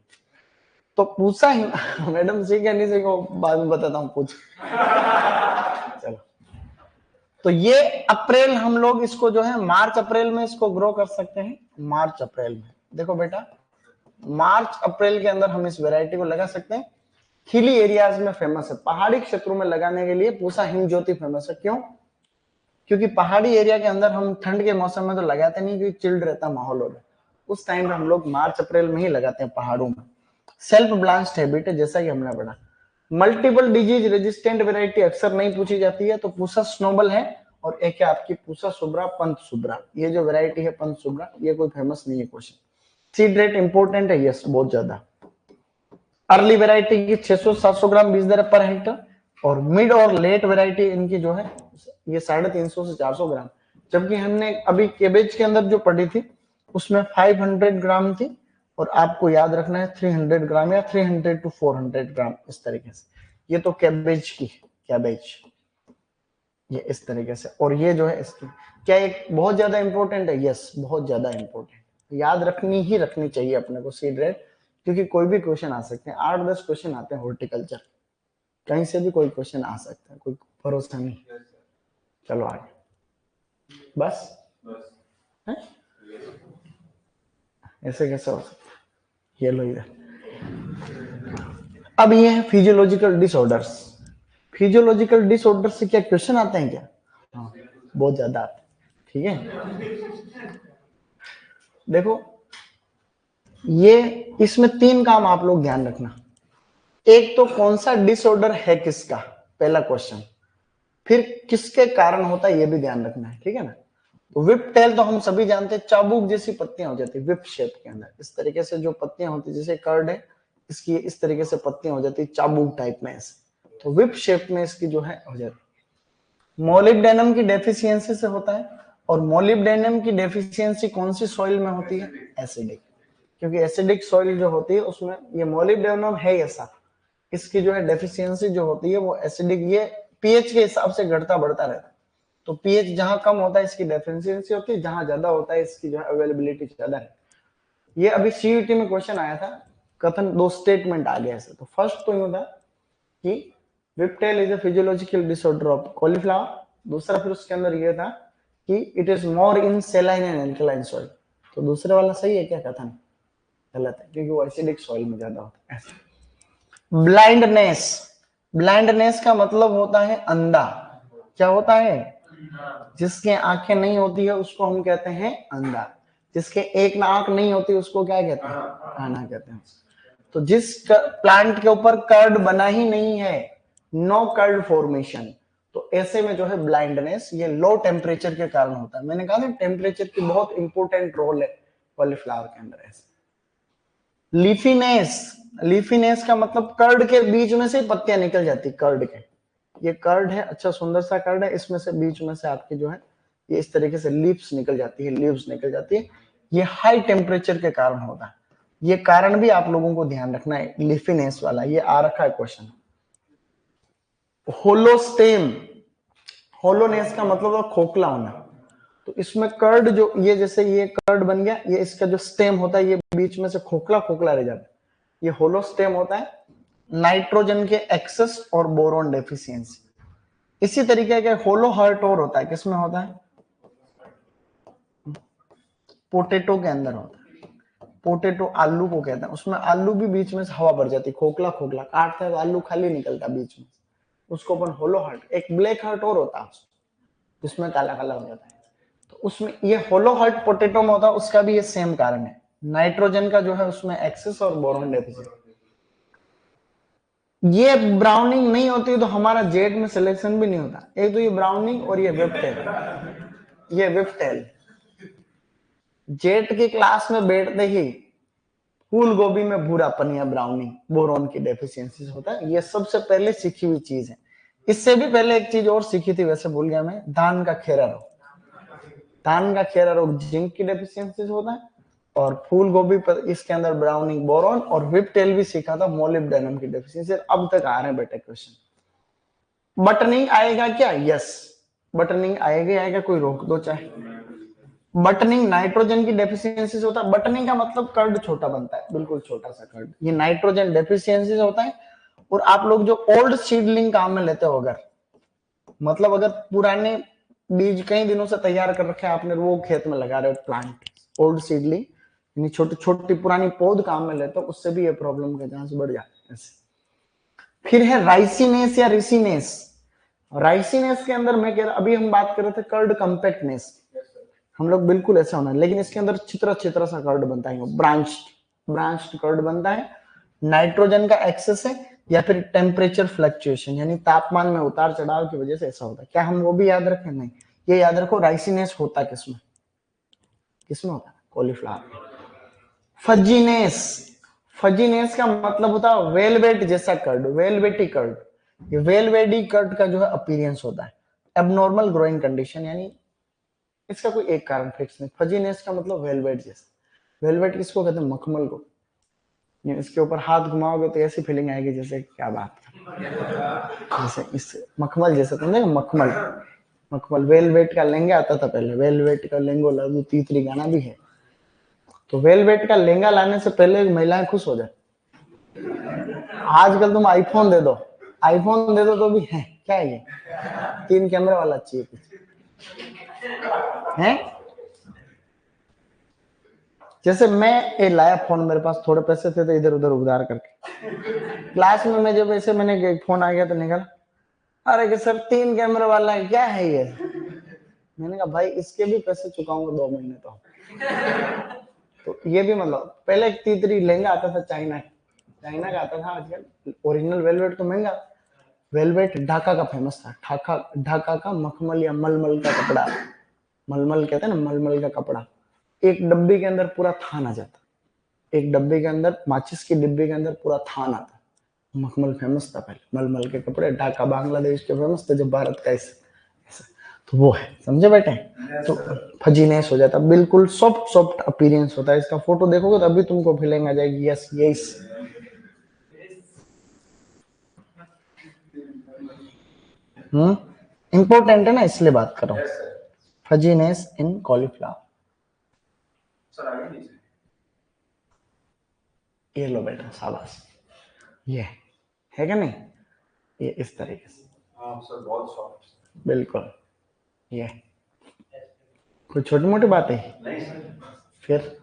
तो पूछा ही मैडम सीखे नहीं सीखो बाद में बताता हूँ, पूछ। चलो, तो ये अप्रैल हम लोग इसको जो है मार्च अप्रैल में इसको ग्रो कर सकते हैं। मार्च अप्रैल में देखो बेटा, मार्च अप्रैल के अंदर हम इस वैरायटी को लगा सकते हैं। हिली एरियाज में फेमस है, पहाड़ी क्षेत्रों में लगाने के लिए पूसा हिम ज्योति फेमस है। क्यों? क्योंकि पहाड़ी एरिया के अंदर हम ठंड के मौसम में तो लगाते नहीं, क्योंकि चिल्ड रहता माहौल हो, उस टाइम पे हम लोग मार्च अप्रैल में ही लगाते हैं पहाड़ों में। सेल्फ ब्लास्ट हैबिट है, जैसा कि हमने पढ़ा। मल्टीपल डिजीज रेजिस्टेंट वैरायटी अक्सर नहीं पूछी जाती है, तो पूसा स्नोबल है, और एक है आपकी पूसा सुब्रा, पंत सुब्रा। ये जो वैरायटी है पंत सुब्रा, ये कोई फेमस नहीं है क्वेश्चन। सीड रेट इंपॉर्टेंट है, यस बहुत ज्यादा। अर्ली वैरायटी की 600-700 ग्राम बीज दर पर हेक्टर, और मिड और लेट वैरायटी इनकी जो है ये 350 से 400 ग्राम। जबकि हमने अभी केबेज के अंदर जो पढ़ी थी उसमें 500 ग्राम थी, और आपको याद रखना है 300 ग्राम या 300 to 400 ग्राम, इस तरीके से। ये तो कैबेज की, कैबेज। ये इस तरीके से, और ये जो है इसकी क्या एक बहुत ज्यादा इंपॉर्टेंट है, यस बहुत ज्यादा इंपॉर्टेंट, याद रखनी ही रखनी चाहिए अपने को सीड रेट, क्योंकि कोई भी क्वेश्चन आ सकते हैं, 8-10 क्वेश्चन आते हैं हॉर्टिकल्चर, कहीं से भी कोई क्वेश्चन आ सकता है, कोई भरोसा नहीं। चलो आगे, बस है? ऐसे कैसे हो सकता है, ये लो इधर। अब ये है फिजियोलॉजिकल डिसऑर्डर्स। फिजियोलॉजिकल डिसऑर्डर से क्या क्वेश्चन आते हैं क्या? हाँ बहुत ज्यादा आते हैं, ठीक है। देखो ये इसमें 3 काम आप लोग ध्यान रखना। एक तो कौन सा डिसऑर्डर है किसका, पहला क्वेश्चन, फिर किसके कारण होता है ये भी ध्यान रखना है, ठीक है ना। तो विप टेल तो हम सभी जानते हैं, चाबुक जैसी पत्तियां हो जाती है विप शेप के अंदर, इस तरीके से जो पत्तियां होती है, जैसे कर्ड है इसकी इस तरीके से पत्तियां हो जाती है चाबुक टाइप में ऐसे, तो विप शेप में इसकी जो है हो जाती है। मोलिब्डेनम की डेफिशिएंसी से होता है, और मोलिब्डेनम की डेफिशिएंसी कौन सी सॉइल में होती है? एसिडिक, क्योंकि एसिडिक सॉइल जो होती है उसमें ये मोलिब्डेनम है ऐसा, इसकी जो है डेफिशिएंसी जो होती है वो एसिडिक, ये पीएच के हिसाब से घटता बढ़ता रहता है, तो पीएच जहां कम होता है इसकी डेफिशिएंसी होती है, जहां ज्यादा होता है इसकी जो है अवेलेबिलिटी ज्यादा है। ये अभी सीयूटी में क्वेश्चन आया था, कथन 2 स्टेटमेंट आ गया ऐसे, तो फर्स्ट तो यूं था कि whiptail is a physiological disorder of cauliflower, दूसरा फिर उसके अंदर ये था कि it is more in सेलाइन and alkaline soil, तो दूसरे वाला सही है क्या कथन? गलत है, क्योंकि वो एसिडिक सॉइल में ज्यादा होता है। ब्लाइंडनेस, ब्लाइंडनेस का मतलब होता है अंधा, क्या होता है? जिसके आंखें नहीं होती है उसको हम कहते हैं अंधा, जिसके एक ना आंख नहीं होती उसको क्या कहते हैं? काना कहते हैं। तो जिस प्लांट के ऊपर कर्ड बना ही नहीं है, नो कर्ड फॉर्मेशन, तो ऐसे में जो है ब्लाइंडनेस ये लो टेम्परेचर के कारण होता है। मैंने कहा था टेम्परेचर की बहुत इंपॉर्टेंट रोल है कॉलीफ्लावर के अंदर। ऐसे लीफीनेस, लीफीनेस का मतलब कर्ड के बीच में से पत्तियां निकल जाती, कर्ड के, ये कर्ड है, अच्छा सुंदर सा कर्ड है, इसमें से बीच में से आपकी जो है ये इस तरीके से लीव्स निकल जाती है, लीव्स निकल जाती है, ये हाई टेम्परेचर के कारण होता है। ये कारण भी आप लोगों को ध्यान रखना है, लीफीनेस वाला ये आ रखा है क्वेश्चन। होलोस्टेम, होलोनेस का मतलब है खोखला होना, तो इसमें कर्ड जो ये जैसे ये कर्ड बन गया, ये इसका जो स्टेम होता है ये बीच में से खोखला खोखला रह जाता है, ये होलोस्टेम होता है। नाइट्रोजन के एक्सेस और बोरोन डेफिशिएंसी, इसी तरीके का होलो हार्ट और होता है, किसमें होता है? पोटैटो के अंदर होता है, पोटैटो आलू को कहते हैं, उसमें आलू भी बीच में से हवा भर जाती है, खोखला खोखला काटते हैं तो आलू खाली निकलता बीच में, उसको अपन होलो हार्ट। एक ब्लैक हार्ट और होता है जिसमें काला काला हो जाता है, तो उसमें ये होलो हार्ट पोटैटो में होता है, उसका भी ये सेम कारण है, नाइट्रोजन का जो है उसमें एक्सेस और बोरोन डेफिशिएंसी। ये ब्राउनिंग नहीं होती तो हमारा जेट में सिलेक्शन भी नहीं होता, एक तो ये ब्राउनिंग और ये विपटेल, ये विपटेल जेट की क्लास में बैठते ही फूल गोभी में भूरापन या ब्राउनिंग बोरोन की डेफिशिएंसी होता है, ये सबसे पहले सीखी हुई चीज है। इससे भी पहले एक चीज और सीखी थी, वैसे भूल गया मैं, धान का खेरा रोग, धान का खेरा रोग जिंक की डेफिशिएंसी होता है, और फूल गोभी पर इसके अंदर ब्राउनिंग बोरोन, और विपटेल भी सीखा था मोलिब्डेनम की डेफिशिएंसी। अब तक आ रहे हैं बेटे क्वेश्चन। बटनिंग आएगा क्या? यस बटनिंग आएगा, आएगा, कोई रोक दो चाहे। बटनिंग नाइट्रोजन की डेफिशिएंसी से होता है, बटनिंग का मतलब कर्ड छोटा बनता है, बिल्कुल छोटा सा कर्ड, ये नाइट्रोजन डेफिशिएंसी से होता है। और आप लोग जो ओल्ड सीडलिंग काम में लेते हो, अगर मतलब अगर पुराने बीज कई दिनों से तैयार कर रखे हैं आपने, वो खेत में लगा रहे हो प्लांट, ओल्ड सीडलिंग यानी छोटी छोटी पुरानी पौध काम में लेते हो, उससे भी ये प्रॉब्लम के चांस बढ़ जाते हैं। फिर है राइसिनेस या रिसिनेस। राइसिनेस के अंदर मैं कह रहा, अभी हम बात कर रहे थे कर्ड कंपैक्टनेस, हम लोग बिल्कुल ऐसा होना, लेकिन इसके अंदर छितरा छितरा सा कर्ड बनता है, ब्रांच्ड ब्रांच्ड कर्ड बनता है। नाइट्रोजन का एक्सेस है या फिर टेम्परेचर फ्लक्चुएशन यानी तापमान में उतार चढ़ाव की वजह से ऐसा होता है। क्या हम वो भी याद रखें? नहीं, ये याद रखो राइसिनेस होता किसमें, किसमें होता है? कॉलीफ्लावर। फजीनेस, फजीनेस का मतलब होता है वेलवेट जैसा कर्ड, वेलवेटी कर्ड, ये वेलवेटी कर्ड का जो है अपीयरेंस होता है। एबनॉर्मल ग्रोइंग कंडीशन यानी इसका कोई एक कारण फिक्स नहीं। फजीनेस का मतलब वेलवेट जैसा, वेलवेट किसको कहते हैं? मखमल को, इसके ऊपर हाथ घुमाओगे तो ऐसी फीलिंग आएगी जैसे क्या बात है, जैसे इस मखमल जैसे, तुम देखो मखमल, मखमल वेलवेट का लहंगा आता था पहले, वेलवेट का लहंगो लागू तीतरी गाना भी है। तो वेलवेट का लहंगा लाने से पहले महिलाएं खुश हो जाती। आजकल तुम आईफोन दे दो, आईफोन दे दो तो भी है क्या है ये 3 कैमरे वाला चाहिए कुछ है। जैसे मैं ये लाया फोन, मेरे पास थोड़े पैसे थे तो इधर उधर उधार करके क्लास में मैं जब ऐसे मैंने फोन आ गया तो निकला, अरे कि सर 3 कैमरे वाला है, क्या है ये। मैंने कहा भाई इसके भी पैसे चुकाऊंगा 2 महीने तो ये भी मतलब पहले एक तीतरी लहंगा आता था चाइना का आता था। आजकल ओरिजिनल वेलवेट तो महंगा, वेलवेट ढाका का फेमस था। ढाका का मखमल या मलमल का कपड़ा, मलमल कहते हैं ना, मलमल का कपड़ा। एक डब्बी के अंदर पूरा थान आ जाता, एक डब्बे के अंदर माचिस की डिब्बे के अंदर पूरा थान आता। मखमल फेमस था पहले, मलमल के कपड़े। ढाका बांग्लादेश के फेमस थे जब भारत का ऐसे, तो वो है, समझे बेटे। तो फजीनेस हो जाता, बिल्कुल सॉफ्ट सॉफ्ट अपीयरेंस होता है। इसका फोटो देखोगे तो अभी तुमको फीलिंग आ जाएगी यस यस। इंपॉर्टेंट है ना, इसलिए बात कर रहा हूँ। फजीनेस इन कॉलीफ्लावर। ये लो बेटा शाबाश, ये है क्या नहीं, ये इस तरीके से। हाँ सर बहुत सॉफ्ट, बिल्कुल। ये कोई छोटी मोटी बात है फिर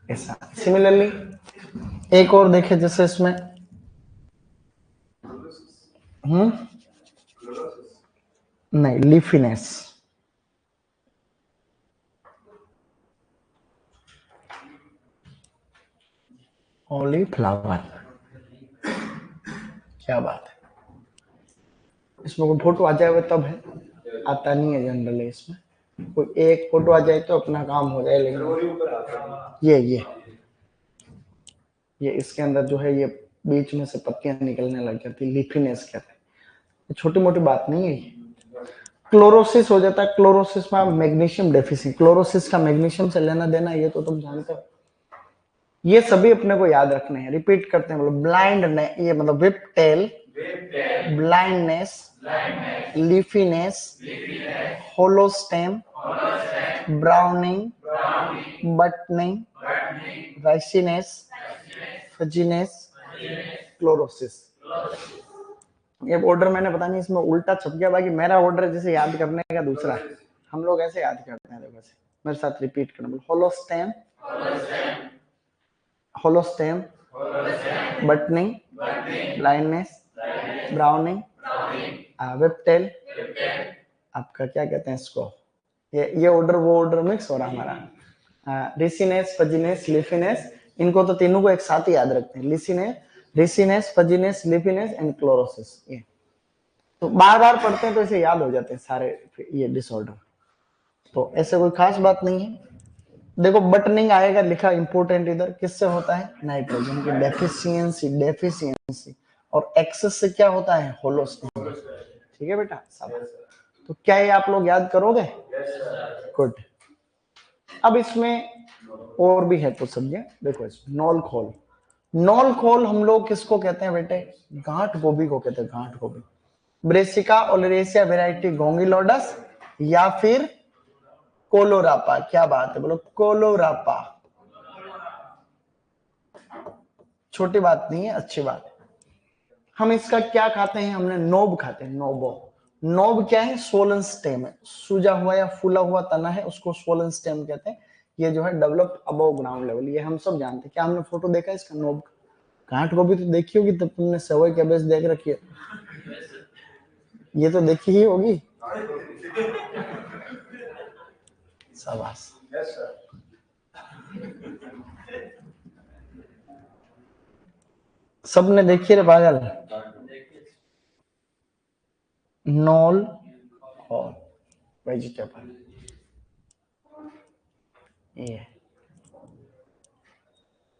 ऐसा। सिमिलरली एक और देखे जैसे इसमें नहीं, लीफीनेस। कॉलीफ्लावर, क्या बात है। इसमें कोई फोटो आ जाए तब है, आता नहीं है जनरली। इसमें कोई एक फोटो आ जाए तो अपना काम हो जाए। लेकिन ये इसके अंदर जो है ये बीच में से पत्तियां निकलने लग जाती, लीफीनेस कहते हैं। छोटी मोटी बात नहीं है ये। क्लोरोसिस हो जाता है, क्लोरोसिस में मैग्नीशियम डेफिशिएंसी। क्लोरोसिस का मैग्नीशियम से लेना देना ये तो तुम जानते हो। ये सभी अपने को याद रखने हैं, रिपीट करते हैं। मतलब ब्लाइंड ने ये मतलब विप टेल, ब्लाइंडनेस, लीफीनेस, होलो स्टेम, ब्राउनिंग, बटनिंग, राइसिनेस, फजीनेस, क्लोरोसिस। ये ऑर्डर मैंने पता नहीं इसमें उल्टा छप गया, बाकी मेरा ऑर्डर जैसे याद करने का दूसरा। हम लोग ऐसे याद करते हैं, देखो मेरे साथ रिपीट करना। होलोस्टेम, होलोस्टेम, बटनिंग, ब्लाइंडनेस, ब्राउनिंग, वेबटेल, आपका क्या कहते हैं इसको, ये ऑर्डर वो ऑर्डर मिक्स हो रहा हमारा। रिसिनेस, फजीनेस, लिफिनेस, इनको तो तीनों को एक साथ ही याद रखते हैं। लिसिनेस, रिसिनेस, फजीनेस, लिफिनेस एंड क्लोरोसिस। ये तो बार बार पढ़ते हैं तो इसे याद हो जाते हैं सारे ये डिसऑर्डर। तो ऐसे कोई खास बात नहीं है। देखो बटनिंग आएगा लिखा इंपोर्टेंट इधर, किससे होता है, नाइट्रोजन की डेफिशिएंसी, डेफिशिएंसी। और एक्सेस से क्या होता है, होलोस्टेम। ठीक है बेटा सब। तो क्या ये आप लोग याद करोगे, गुड। अब इसमें और भी है तो समझे। देखो इसमें नॉल खोल, नॉल खोल हम लोग किसको कहते हैं बेटे, गांठ गोभी को कहते हैं, गांठ गोभी। ब्रेसिका ओलेरेसिया वेराइटी गोंगिलोडस या फिर कोलोरापा। क्या बात है, बोलो कोलोरापा। छोटी बात नहीं है, अच्छी बात है। हम इसका क्या खाते हैं, हमने नोब खाते हैं, नोबो। नोब क्या है, सोलन स्टेम है, सूजा हुआ या फूला हुआ तना है, उसको सोलन स्टेम कहते हैं। ये जो है डेवलप्ड अबव ग्राउंड लेवल, ये हम सब जानते हैं। क्या हमने फोटो देखा है इसका, नोब का। गांठ गोभी तो देखी होगी, तब तुमने सेवई कैबेज देख रखी है, ये तो देखी ही होगी। शाबाश। सबने देखी रे पागल। नॉल और वेजिटेबल, ये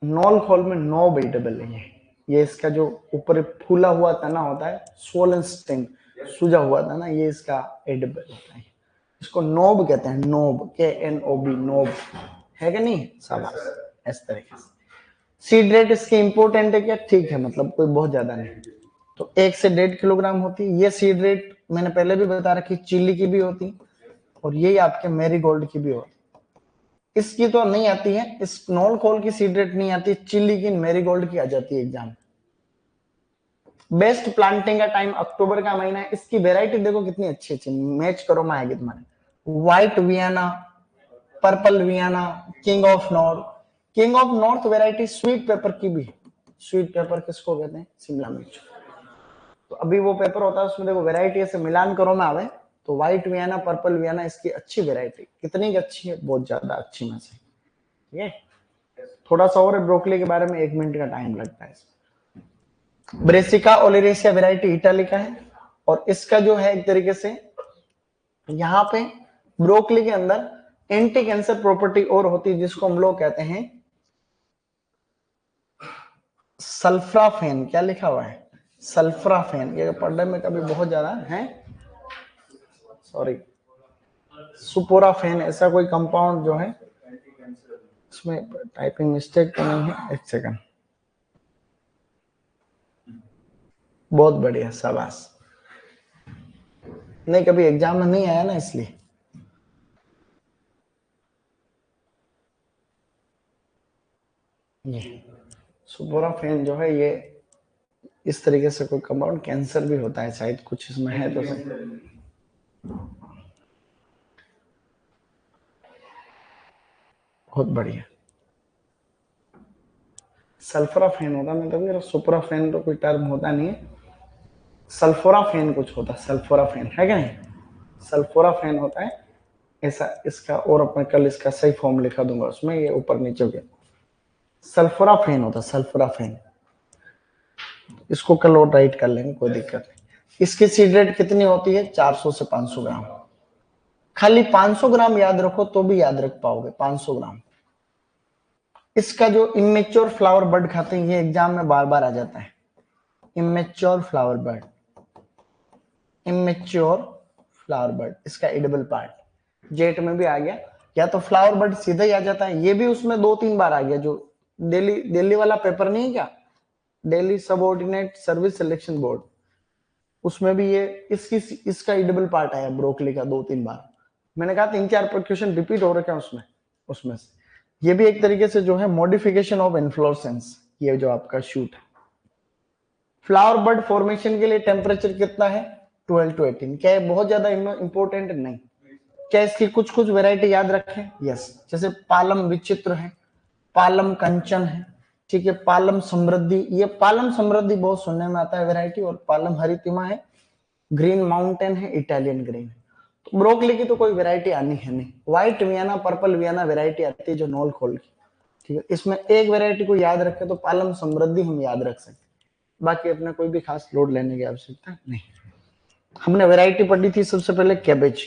नॉल खोल में नो वेजिटेबल है। ये इसका जो ऊपर फूला हुआ तना होता है, स्वोलन स्टेम, सूजा हुआ तना, ये इसका एडिबल होता है। इसको नोब कहते हैं, नोब, KNOB, नोब है कि नहीं, शाबाश। इस तरीके से सीड रेट इसके इंपॉर्टेंट है क्या, ठीक है, मतलब कोई बहुत ज्यादा नहीं। तो 1 से 1.5 किलोग्राम होती है। ये सीड रेट मैंने पहले भी बता रखी, चिल्ली की भी होती और यही आपके मैरीगोल्ड की भी होती। इसकी तो नहीं आती है, इस नॉल खोल की सीड रेट नहीं आती, चिल्ली की मैरीगोल्ड की आ जाती है एग्जाम। बेस्ट प्लांटिंग का टाइम अक्टूबर का महीना है। इसकी वेराइटी देखो कितनी अच्छी अच्छी, मैच करो में आएगी तुम्हारे। White Vienna, purple Vienna, king of north. King of north variety sweet pepper की भी। स्वीट पेपर किसको कहते हैं? शिमला मिर्च। तो अभी वो पेपर होता है उसमें देखो वेराइटी ऐसे मिलान करो में आवे, तो व्हाइट वियना, पर्पल वियना इसकी अच्छी वेराइटी। कितनी अच्छी है? बहुत ज्यादा अच्छी में से। ठीक है, थोड़ा सा और ब्रोकली के बारे में 1 मिनट का टाइम लगता है। ब्रेसिका ओलेरेसिया वेराइटी इटालिका है और इसका जो है एक तरीके से यहाँ पे ब्रोकली के अंदर एंटी कैंसर प्रॉपर्टी और होती है, जिसको हम लोग कहते हैं सल्फराफेन। क्या लिखा हुआ है? सल्फराफेन। ये पढ़ने में कभी बहुत ज्यादा है, सॉरी, सुपोराफेन ऐसा कोई कंपाउंड जो है, इसमें टाइपिंग मिस्टेक तो नहीं है? एक सेकंड। बहुत बढ़िया, शाबाश। नहीं, कभी एग्जाम में नहीं आया ना, इसलिए। ये सुपोराफेन जो है, ये इस तरीके से कोई कंपाउंड कैंसर भी होता है शायद, कुछ इसमें है तो बहुत बढ़िया। सल्फराफेन होता, मतलब सुपराफेन तो कोई टर्म होता नहीं है, सल्फोराफेन कुछ होता है। सल्फोराफेन है क्या नहीं? सल्फोराफेन होता है ऐसा इसका, और अपने कल इसका सही फॉर्म लिखा दूंगा उसमें, ये ऊपर नीचे हो गया। सल्फोराफेन होता है, सल्फोराफेन। इसको कल और राइट कर लेंगे, कोई दिक्कत नहीं। इसकी सीड रेट कितनी होती है? 400 से 500 ग्राम। खाली 500 ग्राम याद रखो तो भी याद रख पाओगे, 500 ग्राम। इसका जो इमेच्योर फ्लावर बर्ड खाते हैं, ये एग्जाम में बार बार आ जाता है। Immature flower bird, immature flower bird, इसका एडिबल पार्ट जेट में भी आ गया, या तो फ्लावर बर्ड सीधा ही आ जाता है। ये भी उसमें 2-3 बार आ गया, जो दिल्ली वाला पेपर नहीं है क्या, Delhi subordinate service selection board, उसमें भी ये इसका एडिबल पार्ट आया ब्रोकली का 2-3 बार। मैंने कहा 3-4 क्वेश्चन रिपीट हो रखे हैं उसमें उसमें से। ये भी एक तरीके से जो है मॉडिफिकेशन ऑफ इन्फ्लोरेसेंस, ये जो आपका शूट है। फ्लावर बर्ड फॉर्मेशन के लिए टेम्परेचर कितना है? 12 to 18। क्या है बहुत ज्यादा इंपॉर्टेंट? नहीं। क्या इसकी कुछ कुछ वेराइटी याद रखें? यस। जैसे पालम विचित्र है, पालम कंचन है, ठीक है, पालम समृद्धि। ये पालम समृद्धि बहुत सुनने में आता है वेराइटी, और पालम हरितिमा है, ग्रीन माउंटेन है, इटालियन ग्रीन। तो ब्रोकली की तो कोई वेराइटी आनी है नहीं। White Vienna, purple Vienna variety आती है जो नॉल खोल की, ठीक है। इसमें एक वेराइटी को याद रखे तो पालम समृद्धि हम याद रख सकते, बाकी अपने कोई भी खास लोड लेने की आवश्यकता नहीं। हमने वैरायटी पढ़ी थी सबसे पहले कैबेज।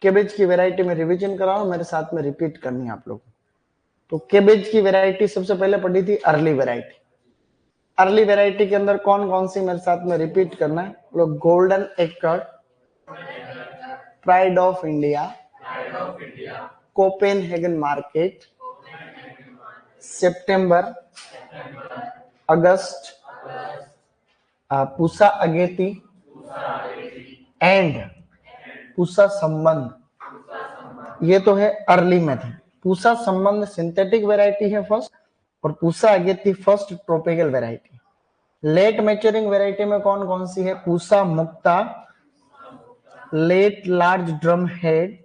कैबेज की वैरायटी में रिवीजन कराओ, मेरे साथ में रिपीट करनी है आप लोग। तो कैबेज की वैरायटी सबसे पहले पढ़ी थी अर्ली वैरायटी। अर्ली वैरायटी के अंदर कौन कौन सी मेरे साथ में रिपीट करना है लोग? Golden acre, pride of India, Copenhagen market, सितंबर, अगस्त, पूसा अगेती एंड पूसा संबंध। ये तो है अर्ली मेथड। पूसा संबंध सिंथेटिक वैरायटी है फर्स्ट, और Pusa Ageti first tropical variety. Late maturing variety में कौन कौन सी है? Pusa Mukta, late large drum head,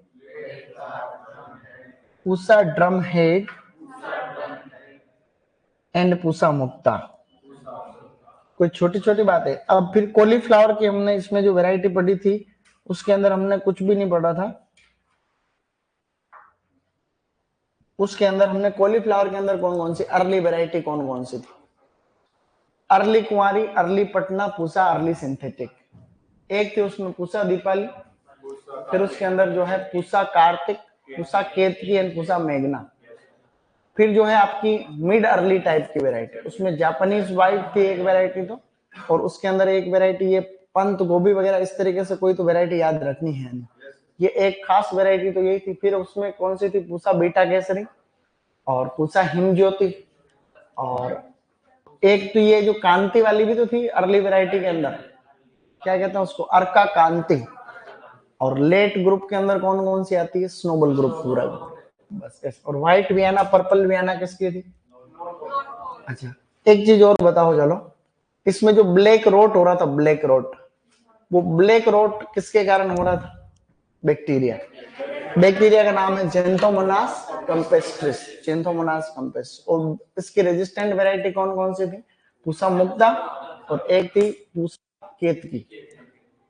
Pusa drum head and Pusa Mukta. कोई छोटी छोटी बात है। अब फिर कॉलीफ्लावर की हमने इसमें जो वैरायटी पढ़ी थी, उसके अंदर हमने कुछ भी नहीं पढ़ा था। उसके अंदर हमने कॉलीफ्लावर के अंदर कौन कौन सी अर्ली वैरायटी कौन कौन सी थी? अर्ली कुंवारी, early Patna, Pusa early synthetic. एक थी उसमें पूसा दीपाली, फिर उसके अंदर जो है पूसा कार्तिक, पूसा केतकी एंड पूसा मेघना। फिर जो है आपकी मिड अर्ली टाइप की वैरायटी, उसमें जापानीज वाइट थी एक वैरायटी तो, और उसके अंदर एक वैरायटी ये पंत गोभी वगैरह, इस तरीके से कोई तो वैरायटी याद रखनी है। ये एक खास वैरायटी तो यही थी। फिर उसमें कौन सी थी? पूसा बीटा केसरी, और पूसा हिम ज्योति, और एक तो ये जो कांति वाली भी तो थी अर्ली वैरायटी के अंदर, क्या कहते हैं उसको, अर्का कांति। और लेट ग्रुप के अंदर कौन कौन सी आती है, स्नोबल ग्रुप पूरा। बस ऐसे। और व्हाइट वियना पर्पल वियना किसकी थी? अच्छा एक चीज और बताओ चलो, इसमें जो ब्लैक रोट हो रहा था, ब्लैक रोट, वो ब्लैक रोट किसके कारण हो रहा था? बैक्टीरिया। बैक्टीरिया का नाम है जेंथोमोनास कैम्पेस्ट्रिस, जेंथोमोनास कैम्पेस्ट्रिस। और इसकी रेजिस्टेंट वैरायटी कौन कौन सी थी? पूसा मुक्ता, और एक थी पूसा केतकी,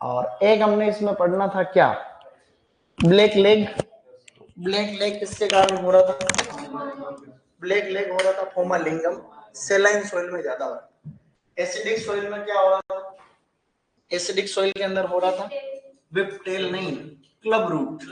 और एक हमने इसमें पढ़ना था क्या, ब्लैक लेग। ब्लैक लेग किसके कारण हो रहा था? ब्लैक लेग हो रहा था फोमालिंगम, सेलाइन सॉइल में ज्यादा हो रहा था। एसिडिक सॉइल में क्या हो रहा था? एसिडिक सॉइल के अंदर हो रहा था विप टेल नहीं, क्लब रूट।